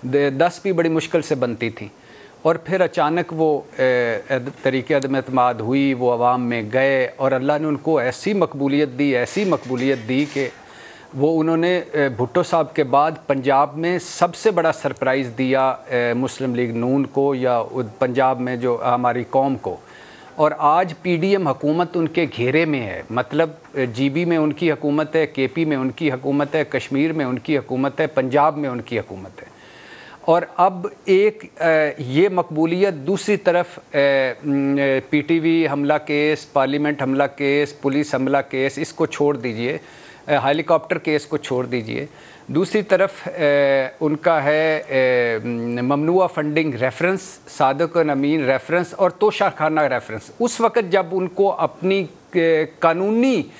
10 भी बड़ी मुश्किल से बनती थी। और फिर अचानक वो तरीक़े अदम एतमाद हुई, वो अवाम में गए और अल्लाह ने उनको ऐसी मकबूलियत दी कि वो उन्होंने भुट्टो साहब के बाद पंजाब में सबसे बड़ा सरप्राइज़ दिया मुस्लिम लीग नून को या पंजाब में जो हमारी कौम को। और आज PDM हुकूमत उनके घेरे में है, मतलब GB में उनकी हुकूमत है, KP में उनकी हुकूमत है, कश्मीर में उनकी हुकूमत है, पंजाब में उनकी हुकूमत है। और अब एक ये मकबूलियत दूसरी तरफ PTV हमला केस, पार्लियामेंट हमला केस, पुलिस हमला केस, इसको छोड़ दीजिए, हेलीकॉप्टर केस को छोड़ दीजिए, दूसरी तरफ उनका है ममनुआ फंडिंग रेफरेंस, सादिक अमीन रेफरेंस और तोशाखाना रेफरेंस। उस वक़्त जब उनको अपनी कानूनी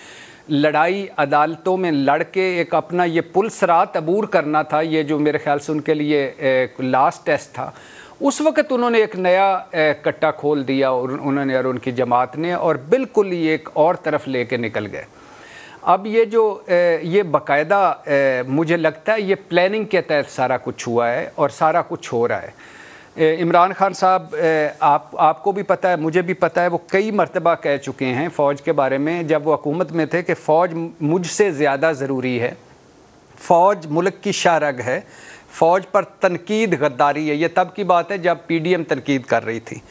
लड़ाई अदालतों में लड़ के एक अपना ये पुलसरात अबूर करना था, ये जो मेरे ख्याल से उनके लिए लास्ट टेस्ट था, उस वक़्त उन्होंने एक नया कट्टा खोल दिया और उन्होंने और उनकी जमात ने, और बिल्कुल ये एक और तरफ लेके निकल गए। अब ये जो ये बाकायदा मुझे लगता है ये प्लानिंग के तहत सारा कुछ हुआ है और सारा कुछ हो रहा है। इमरान खान साहब, आपको भी पता है, मुझे भी पता है, वो कई मरतबा कह चुके हैं फ़ौज के बारे में जब वो हुकूमत में थे कि फ़ौज मुझसे ज़्यादा ज़रूरी है, फ़ौज मुल्क की शाहरग है, फ़ौज पर तनकीद गद्दारी है। ये तब की बात है जब PDM तनकीद कर रही थी।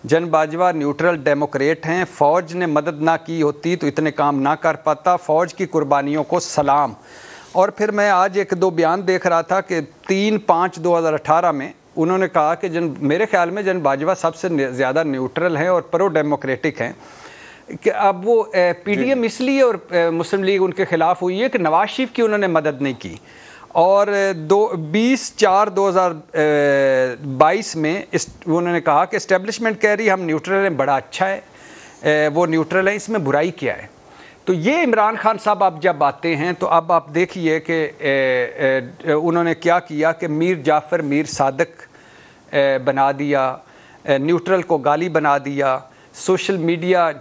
जन बाजवा न्यूट्रल डेमोक्रेट हैं, फ़ौज ने मदद ना की होती तो इतने काम ना कर पाता, फ़ौज की कुर्बानियों को सलाम। और फिर मैं आज एक दो बयान देख रहा था कि 3/5/2018 में उन्होंने कहा कि मेरे ख्याल में जन बाजवा सबसे ज़्यादा न्यूट्रल हैं और प्रो डेमोक्रेटिक हैं, कि अब वो PDM इसलिए और मुस्लिम लीग उनके ख़िलाफ़ हुई है कि नवाज शरीफ की उन्होंने मदद नहीं की। और 20/4/2022 में उन्होंने कहा कि इस्टेब्लिशमेंट कह रही हम न्यूट्रल हैं, बड़ा अच्छा है, वो न्यूट्रल है, इसमें बुराई क्या है। तो ये इमरान खान साहब आप जब आते हैं तो अब आप देखिए कि उन्होंने क्या किया कि मीर जाफ़र मीर सादिक बना दिया, न्यूट्रल को गाली बना दिया, सोशल मीडिया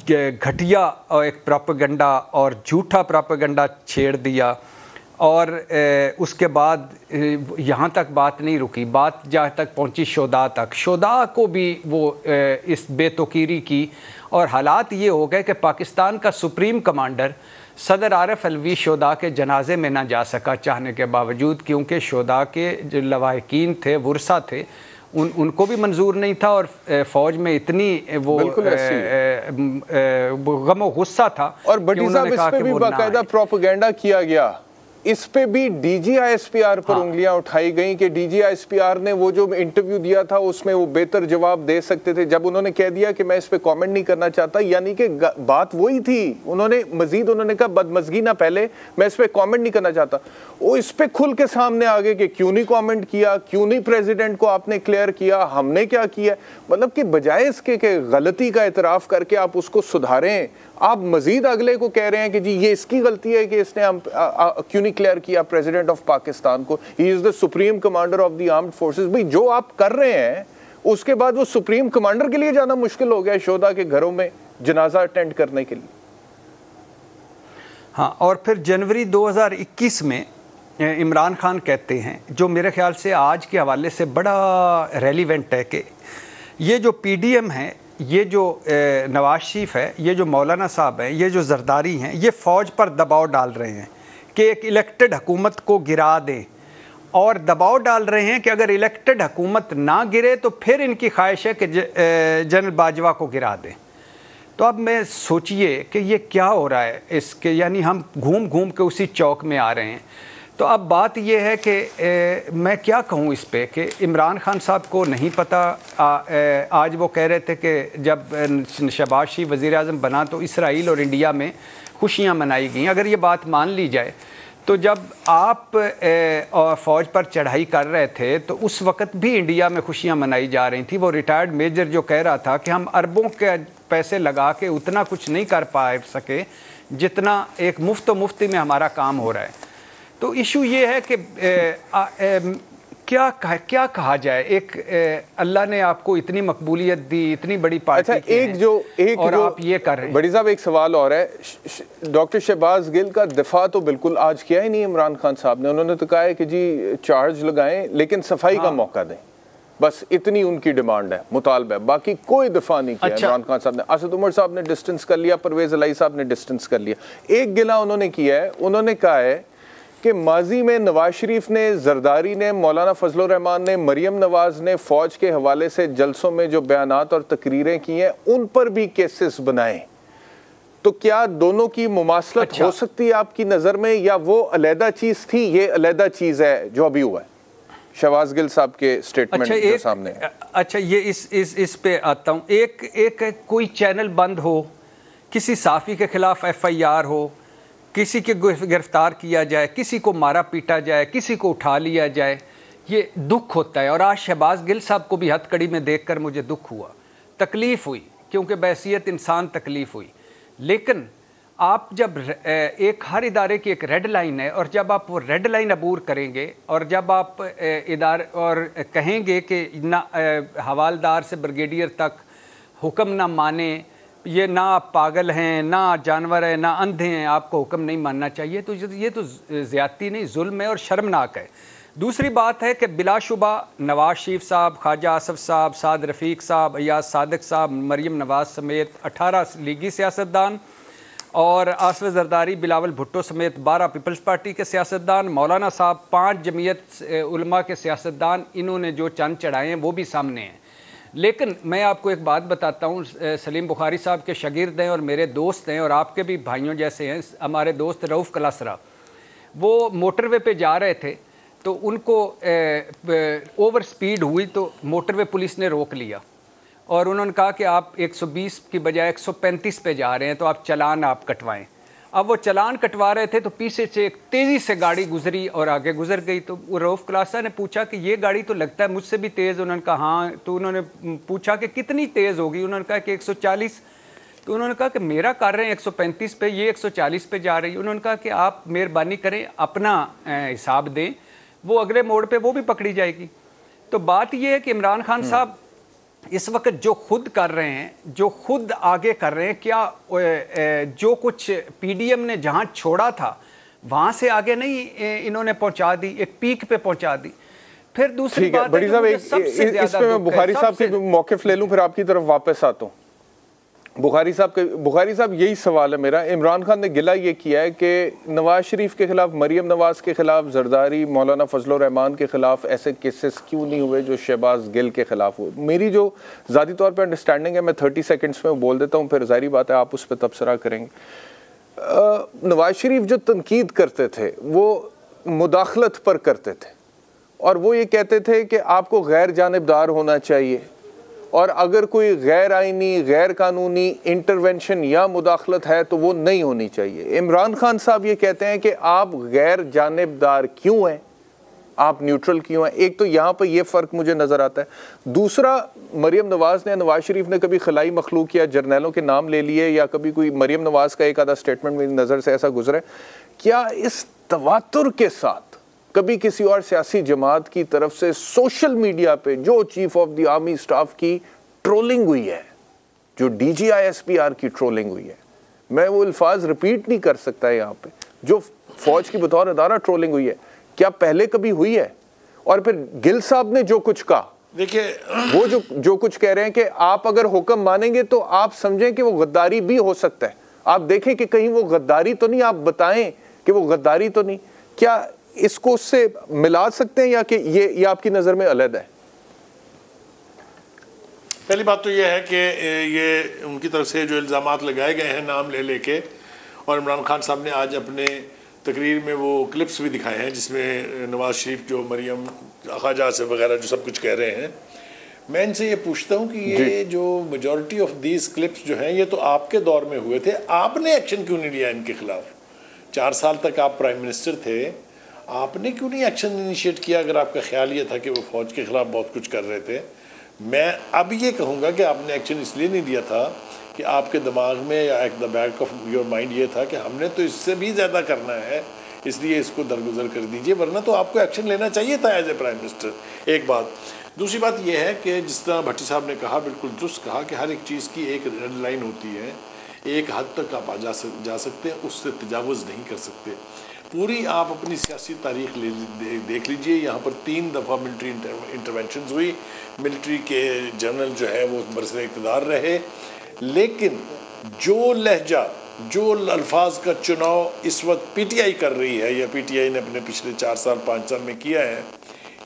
घटिया और एक प्रोपेगेंडा और झूठा प्रोपेगेंडा छेड़ दिया। और उसके बाद यहाँ तक बात नहीं रुकी, बात जहाँ तक पहुँची शोदा तक, शोदा को भी वो इस बेतौकीरी की, और हालात ये हो गए कि पाकिस्तान का सुप्रीम कमांडर सदर आरिफ अलवी शोदा के जनाजे में ना जा सका चाहने के बावजूद, क्योंकि शोदा के जो लवाहिकीन थे, वुरसा थे, उनको भी मंजूर नहीं था, और फ़ौज में इतनी वो गमो गुस्सा था। और बड़ी साहब इस पे भी बाकायदा प्रोपेगेंडा किया गया, इस पे भी DGISPR पर उंगलियां उठाई गई कि DGISPR ने वो जो इंटरव्यू दिया था उसमें वो बेहतर जवाब दे सकते थे। जब उन्होंने कह दिया कि मैं इस पे कमेंट नहीं करना चाहता, यानी कि बात वही थी, उन्होंने मजीद उन्होंने कहा बदमज़गी ना पहले, मैं इस पे कमेंट नहीं करना चाहता। वो इस पे खुल के सामने आ गए कि क्यों नहीं कमेंट किया, क्यों नहीं प्रेसिडेंट को आपने क्लियर किया, हमने क्या किया। मतलब कि बजाय इसके कि गलती का एतराफ़ करके आप उसको सुधारें, आप मजीद अगले को कह रहे हैं कि जी ये इसकी गलती है कि इसने हम क्यों नहीं क्लियर किया प्रेसिडेंट ऑफ पाकिस्तान को, he is the supreme commander of the armed forces. भाई जो आप कर रहे हैं उसके बाद वो सुप्रीम कमांडर के लिए जाना मुश्किल हो गया शोदा के घरों में जनाजा अटेंड करने के लिए। हाँ, और फिर जनवरी 2021 में इमरान खान कहते हैं, जो मेरे ख्याल से आज के हवाले से बड़ा रेलिवेंट है, कि ये जो PDM है, ये जो नवाज शरीफ है, ये जो मौलाना साहब हैं, ये जो जरदारी हैं, ये फ़ौज पर दबाव डाल रहे हैं कि एक इलेक्टेड हुकूमत को गिरा दें, और दबाव डाल रहे हैं कि अगर इलेक्टेड हुकूमत ना गिरे तो फिर इनकी ख्वाहिश है कि जनरल बाजवा को गिरा दें। तो अब मैं सोचिए कि ये क्या हो रहा है इसके, यानी हम घूम घूम के उसी चौक में आ रहे हैं। तो अब बात यह है कि मैं क्या कहूँ इस पे कि इमरान खान साहब को नहीं पता। आज वो कह रहे थे कि जब शहबाज शरीफ वज़ीर-ए-आज़म बना तो इसराइल और इंडिया में खुशियाँ मनाई गई। अगर ये बात मान ली जाए तो जब आप फ़ौज पर चढ़ाई कर रहे थे तो उस वक़्त भी इंडिया में खुशियाँ मनाई जा रही थी। वो रिटायर्ड मेजर जो कह रहा था कि हम अरबों के पैसे लगा के उतना कुछ नहीं कर पा सके जितना एक मुफ्ती में हमारा काम हो रहा है। तो इशू ये है कि क्या कहा जाए, एक अल्लाह ने आपको इतनी मकबूलियत दी, इतनी बड़ी पार्टी। अच्छा, एक और जो आप ये कर रहे हैं। बड़ी साहब एक सवाल और है, डॉक्टर शहबाज गिल का दिफा तो बिल्कुल आज किया ही नहीं इमरान खान साहब ने। उन्होंने तो कहा है कि जी चार्ज लगाएं लेकिन सफाई का मौका दें, बस इतनी उनकी डिमांड है, मुतालबा है, बाकी कोई दिफा नहीं किया। इमरान खान साहब ने, असद उमर साहब ने डिस्टेंस कर लिया, परवेज इलाही साहब ने डिस्टेंस कर लिया। एक गिला उन्होंने किया है, उन्होंने कहा है कि माजी में नवाज शरीफ ने, जरदारी ने, मौलाना फजलुर रहमान ने, मरियम नवाज ने फ़ौज के हवाले से जलसों में जो बयानात और तकरीरें की हैं उन पर भी केसेस बनाए। तो क्या दोनों की मुमासलत हो सकती है आपकी नज़र में, या वो अलहदा चीज़ थी, ये अलहदा चीज़ है जो अभी हुआ है शहबाज गिल साहब के स्टेटमेंट जो सामने है? अच्छा, ये इस पे आता हूँ। एक कोई चैनल बंद हो, किसी साफ़ी के ख़िलाफ़ FIR हो, किसी के गिरफ्तार किया जाए, किसी को मारा पीटा जाए, किसी को उठा लिया जाए, ये दुख होता है। और आज शहबाज गिल साहब को भी हथकड़ी में देखकर मुझे दुख हुआ, तकलीफ़ हुई, क्योंकि बहैसियत इंसान तकलीफ़ हुई। लेकिन आप जब एक हर इदारे की एक रेड लाइन है, और जब आप वो रेड लाइन अबूर करेंगे और जब आप इदारे और कहेंगे कि ना हवालदार से ब्रिगेडियर तक हुक्म ना माने, ये ना आप पागल हैं, ना जानवर हैं, ना अंधे हैं, आपको हुक्म नहीं मानना चाहिए, तो ये तो ज़्यादती नहीं, जुल्म है और शर्मनाक है। दूसरी बात है कि बिलाशुबा नवाज शरीफ साहब, ख्वाजा आसफ साहब, साद रफ़ीक साहब, अयाज सादिक साहब, मरीम नवाज समेत 18 लीगी सियासतदान और आसफ जरदारी, बिलावल भुट्टो समेत 12 पीपल्स पार्टी के सियासतदान, मौलाना साहब, 5 जमीयत उलमा के सियासतदान, इन्होंने जो चंद चढ़ाए हैं वो भी सामने हैं। लेकिन मैं आपको एक बात बताता हूँ, सलीम बुखारी साहब के शागिर्द हैं और मेरे दोस्त हैं और आपके भी भाइयों जैसे हैं। हमारे दोस्त रऊफ़ कलासरा, वो मोटरवे पे जा रहे थे तो उनको ओवर स्पीड हुई तो मोटरवे पुलिस ने रोक लिया और उन्होंने कहा कि आप 120 की बजाय 135 पे जा रहे हैं, तो आप चालान आप कटवाएं। अब वो चालान कटवा रहे थे तो पीछे से एक तेज़ी से गाड़ी गुजरी और आगे गुजर गई। तो वो रऊफ़ कलासा ने पूछा कि ये गाड़ी तो लगता है मुझसे भी तेज़। उन्होंने कहा हाँ। तो उन्होंने पूछा कि कितनी तेज़ होगी, उन्होंने कहा कि 140। तो उन्होंने कहा कि मेरा कर रहे हैं 135 पे, ये 140 पे जा रही है। उन्होंने कहा कि आप मेहरबानी करें, अपना हिसाब दें, वो अगले मोड़ पे वो भी पकड़ी जाएगी। तो बात ये है कि इमरान खान साहब इस वक्त जो खुद कर रहे हैं, जो खुद आगे कर रहे हैं, क्या जो कुछ पीडीएम ने जहां छोड़ा था वहां से आगे नहीं इन्होंने पहुंचा दी, एक पीक पे पहुंचा दी। फिर दूसरी बात बड़ी साहब, इस पे मैं बुखारी साहब के मौक़िफ़ ले लूं, फिर आपकी तरफ वापस आता हूं। बुखारी साहब यही सवाल है मेरा। इमरान खान ने गिला ये किया है कि नवाज शरीफ के खिलाफ, मरीम नवाज के खिलाफ, जरदारी, मौलाना फजलुर रहमान के खिलाफ ऐसे केसेस क्यों नहीं हुए जो शहबाज गिल के खिलाफ हुए। मेरी जो ज़ाती तौर पे अंडरस्टैंडिंग है, मैं 30 सेकंड्स में बोल देता हूँ, फिर ज़ाहिर बात है आप उस पर तबसरा करेंगे। नवाज शरीफ जो तनकीद करते थे वो मुदाखलत पर करते थे और वो ये कहते थे कि आपको गैर जानिबदार होना चाहिए और अगर कोई गैर आइनी, गैर कानूनी इंटरवेंशन या मुदाखलत है तो वो नहीं होनी चाहिए। इमरान खान साहब ये कहते हैं कि आप गैर जानिबदार क्यों हैं, आप न्यूट्रल क्यों हैं। एक तो यहाँ पर ये फ़र्क मुझे नज़र आता है। दूसरा, मरीम नवाज़ ने, नवाज शरीफ ने कभी खलाई मखलूक या जर्नैलों के नाम ले लिए या कभी कोई मरीम नवाज़ का एक आधा स्टेटमेंट मेरी नज़र से ऐसा गुजरा है, क्या इस तवातुर के साथ कभी किसी और सियासी जमात की तरफ से सोशल मीडिया पे जो chief of the army staff की ट्रोलिंग हुई है, जो DGISPR की ट्रोलिंग हुई है, मैं वो अल्फाज रिपीट नहीं कर सकता यहाँ पे, जो फौज की बतौर अदारा ट्रोलिंग हुई है, क्या पहले कभी हुई है? और फिर गिल साहब ने जो कुछ कहा, देखिए वो जो कुछ कह रहे हैं कि आप अगर हुक्म मानेंगे तो आप समझें कि वो गद्दारी भी हो सकता है, आप देखें कि कहीं वो गद्दारी तो नहीं, आप बताएं कि वो गद्दारी तो नहीं। क्या इसको उससे मिला सकते हैं या कि ये आपकी नज़र में अलग है? पहली बात तो ये है कि ये उनकी तरफ से जो इल्ज़ामात लगाए गए हैं नाम ले लेके, और इमरान खान साहब ने आज अपने तकरीर में वो क्लिप्स भी दिखाए हैं जिसमें नवाज शरीफ जो मरियम ख्वाजा आसिफ वगैरह जो सब कुछ कह रहे हैं। मैं इनसे ये पूछता हूँ कि ये जो मेजॉरिटी ऑफ दीज क्लिप्स जो हैं ये तो आपके दौर में हुए थे, आपने एक्शन क्यों नहीं लिया इनके खिलाफ? 4 साल तक आप प्राइम मिनिस्टर थे, आपने क्यों नहीं एक्शन इनिशिएट किया अगर आपका ख्याल ये था कि वो फ़ौज के ख़िलाफ़ बहुत कुछ कर रहे थे? मैं अब ये कहूँगा कि आपने एक्शन इसलिए नहीं लिया था कि आपके दिमाग में या at the back of your mind ये था कि हमने तो इससे भी ज़्यादा करना है, इसलिए इसको दरगुजर कर दीजिए, वरना तो आपको एक्शन लेना चाहिए था एज ए प्राइम मिनिस्टर। एक बात। दूसरी बात यह है कि जिस तरह भट्टी साहब ने कहा, बिल्कुल दुरुस्त कहा कि हर एक चीज़ की एक रेड लाइन होती है, एक हद तक आप जा सकते हैं, उससे तजावुज़ नहीं कर सकते। पूरी आप अपनी सियासी तारीख देख लीजिए, यहाँ पर 3 दफ़ा मिलिट्री इंटरवेंशंस हुई, मिलिट्री के जनरल जो है वो बरसर इक़्तिदार रहे, लेकिन जो लहजा, जो अल्फाज का चुनाव इस वक्त PTI कर रही है या PTI ने अपने पिछले 4 साल 5 साल में किया है,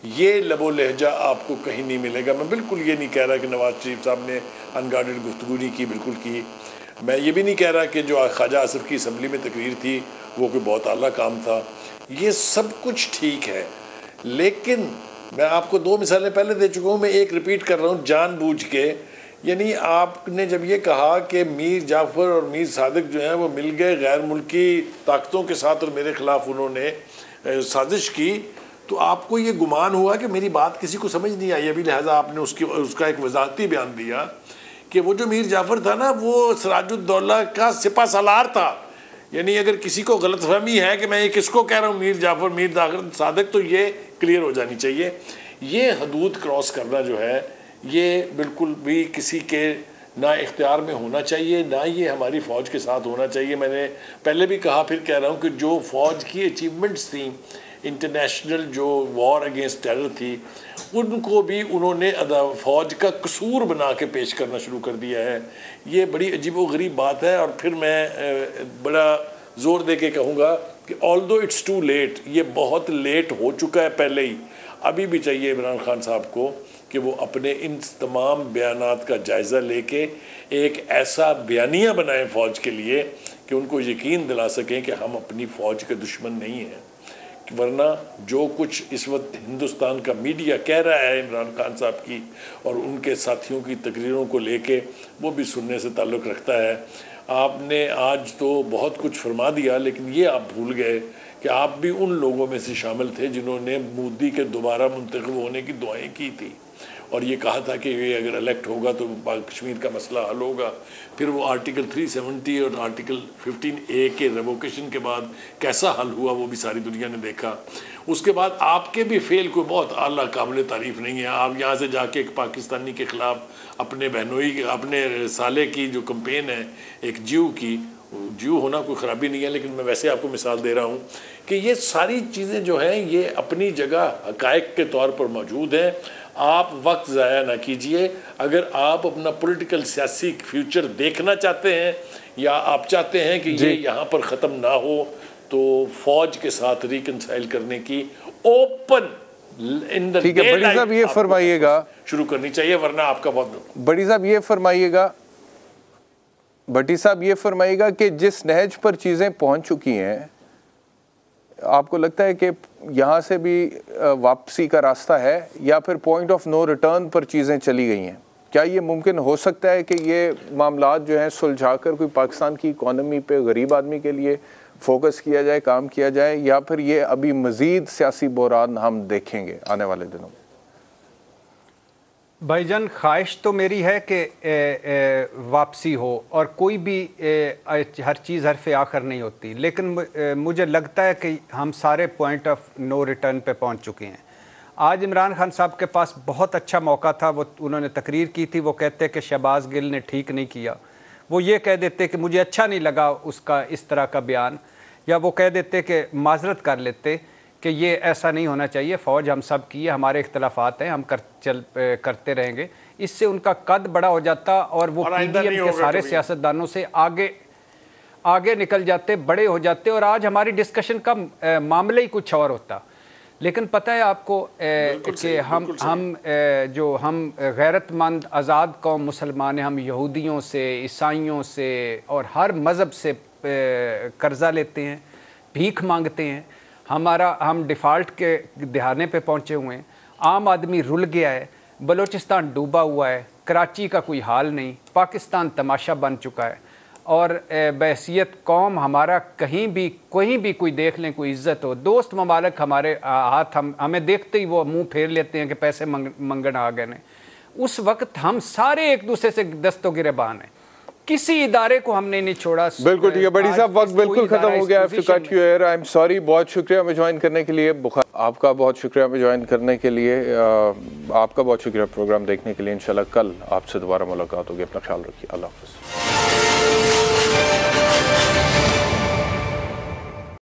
ये लबो लहजा आपको कहीं नहीं मिलेगा। मैं बिल्कुल ये नहीं कह रहा कि नवाज शरीफ साहब ने अनगार्डेड गुफ्तगू नहीं की, बिल्कुल की। मैं ये भी नहीं कह रहा कि जो ख्वाजा आसिफ की असम्बली में तकरीर थी वो कोई बहुत आला काम था, ये सब कुछ ठीक है। लेकिन मैं आपको 2 मिसालें पहले दे चुका हूँ, मैं एक रिपीट कर रहा हूँ जानबूझ के यानी आपने जब ये कहा कि मीर जाफ़र और मीर सादिक जो हैं वो मिल गए गैर मुल्की ताकतों के साथ और मेरे ख़िलाफ़ उन्होंने साजिश की, तो आपको ये गुमान हुआ कि मेरी बात किसी को समझ नहीं आई अभी, लिहाजा आपने उसका एक वजाहती बयान दिया कि वो जो मीर जाफ़र था ना वो सिराजुद्दौला का सिपा सालार था। यानी अगर किसी को गलतफहमी है कि मैं ये किसको कह रहा हूँ, मीर जाफ़र मीर सादिक, तो ये क्लियर हो जानी चाहिए। ये हदूद क्रॉस करना जो है ये बिल्कुल भी किसी के ना इख्तियार में होना चाहिए, ना ये हमारी फ़ौज के साथ होना चाहिए। मैंने पहले भी कहा, फिर कह रहा हूँ कि जो फ़ौज की अचीवमेंट्स थी, इंटरनेशनल जो वॉर अगेंस्ट टेरर थी, उनको भी उन्होंने फ़ौज का कसूर बना के पेश करना शुरू कर दिया है। ये बड़ी अजीबोगरीब बात है। और फिर मैं बड़ा ज़ोर दे के कहूँगा कि ऑल्दो इट्स टू लेट, ये बहुत लेट हो चुका है पहले ही। अभी भी चाहिए इमरान खान साहब को कि वो अपने इन तमाम बयानात का जायज़ा लेके एक ऐसा बयानिया बनाएं फ़ौज के लिए कि उनको यकीन दिला सकें कि हम अपनी फ़ौज के दुश्मन नहीं हैं। वरना जो कुछ इस वक्त हिंदुस्तान का मीडिया कह रहा है इमरान खान साहब की और उनके साथियों की तकरीरों को लेके, वो भी सुनने से ताल्लुक़ रखता है। आपने आज तो बहुत कुछ फरमा दिया, लेकिन ये आप भूल गए कि आप भी उन लोगों में से शामिल थे जिन्होंने मोदी के दोबारा मुंतखब होने की दुआएं की थी और ये कहा था कि ये अगर इलेक्ट होगा तो कश्मीर का मसला हल होगा। फिर वो आर्टिकल 370 और आर्टिकल 15A के रेवोकेशन के बाद कैसा हल हुआ वो भी सारी दुनिया ने देखा। उसके बाद आपके भी फेल कोई बहुत आला काबिल तारीफ़ नहीं है। आप यहाँ से जाके एक पाकिस्तानी के ख़िलाफ़ अपने बहनोई अपने साले की जो कंपेन है, एक ज्यू होना कोई ख़राबी नहीं है, लेकिन मैं वैसे आपको मिसाल दे रहा हूँ कि ये सारी चीज़ें जो हैं ये अपनी जगह हक़ाइक़ के तौर पर मौजूद हैं। आप वक्त ज़ाया ना कीजिए। अगर आप अपना पॉलिटिकल सियासी फ्यूचर देखना चाहते हैं या आप चाहते हैं कि ये यहाँ पर ख़त्म ना हो, तो फ़ौज के साथ रिकनसाइल करने की ओपन इन द ठीक है बड़ी साहब ये फरमाइएगा शुरू करनी चाहिए, वरना आपका बहुत बड़ी साहब ये फरमाइएगा भट्टी साहब ये फरमाइएगा कि जिस नहज पर चीज़ें पहुँच चुकी हैं, आपको लगता है कि यहाँ से भी वापसी का रास्ता है या फिर पॉइंट ऑफ नो रिटर्न पर चीज़ें चली गई हैं? क्या ये मुमकिन हो सकता है कि ये मामलात जो हैं सुलझा कर कोई पाकिस्तान की इकॉनमी पे गरीब आदमी के लिए फोकस किया जाए, काम किया जाए, या फिर ये अभी मज़ीद सियासी बहरान हम देखेंगे आने वाले दिनों में? भाईजान, ख्वाहिश तो मेरी है कि वापसी हो और कोई भी हर चीज़ हरफ आखिर नहीं होती, लेकिन मुझे लगता है कि हम सारे पॉइंट ऑफ नो रिटर्न पे पहुंच चुके हैं। आज इमरान खान साहब के पास बहुत अच्छा मौका था, वो उन्होंने तकरीर की थी, वो कहते कि शहबाज गिल ने ठीक नहीं किया। वो ये कह देते कि मुझे अच्छा नहीं लगा उसका इस तरह का बयान, या वो कह देते कि माजरत कर लेते कि ये ऐसा नहीं होना चाहिए, फ़ौज हम सब की है, हमारे इख्तलाफात हैं, हम करते रहेंगे। इससे उनका कद बड़ा हो जाता और वो PDM के सारे सियासतदानों से आगे निकल जाते, बड़े हो जाते, और आज हमारी डिस्कशन का मामला ही कुछ और होता। लेकिन पता है आपको कि हम गैरतमंद आज़ाद कौम मुसलमान हैं, हम यहूदियों से, ईसाइयों से और हर मज़हब से कर्ज़ा लेते हैं, भीख मांगते हैं। हम डिफ़ॉल्ट के दहाने पे पहुँचे हुए हैं। आम आदमी रुल गया है, बलूचिस्तान डूबा हुआ है, कराची का कोई हाल नहीं, पाकिस्तान तमाशा बन चुका है, और बहैसियत कौम हमारा कहीं भी कोई देख लें, कोई इज़्ज़त हो, दोस्त ममालिक हमारे हाथ हमें देखते ही वो मुंह फेर लेते हैं कि पैसे मंगन आ गए ने। उस वक्त हम सारे एक दूसरे से दस्तो गिरेबान हैं, किसी इदारे को हमने नहीं छोड़ा। बिल्कुल ठीक है बड़ी साहब, वक्त बिल्कुल खत्म हो गया। आई एम सॉरी, बहुत शुक्रिया हमें ज्वाइन करने के लिए। आपका बहुत शुक्रिया हमें ज्वाइन करने के लिए, आपका बहुत शुक्रिया प्रोग्राम देखने के लिए। इंशाल्लाह कल आपसे दोबारा मुलाकात होगी। अपना ख्याल रखिए। अल्लाह हाफ़िज़।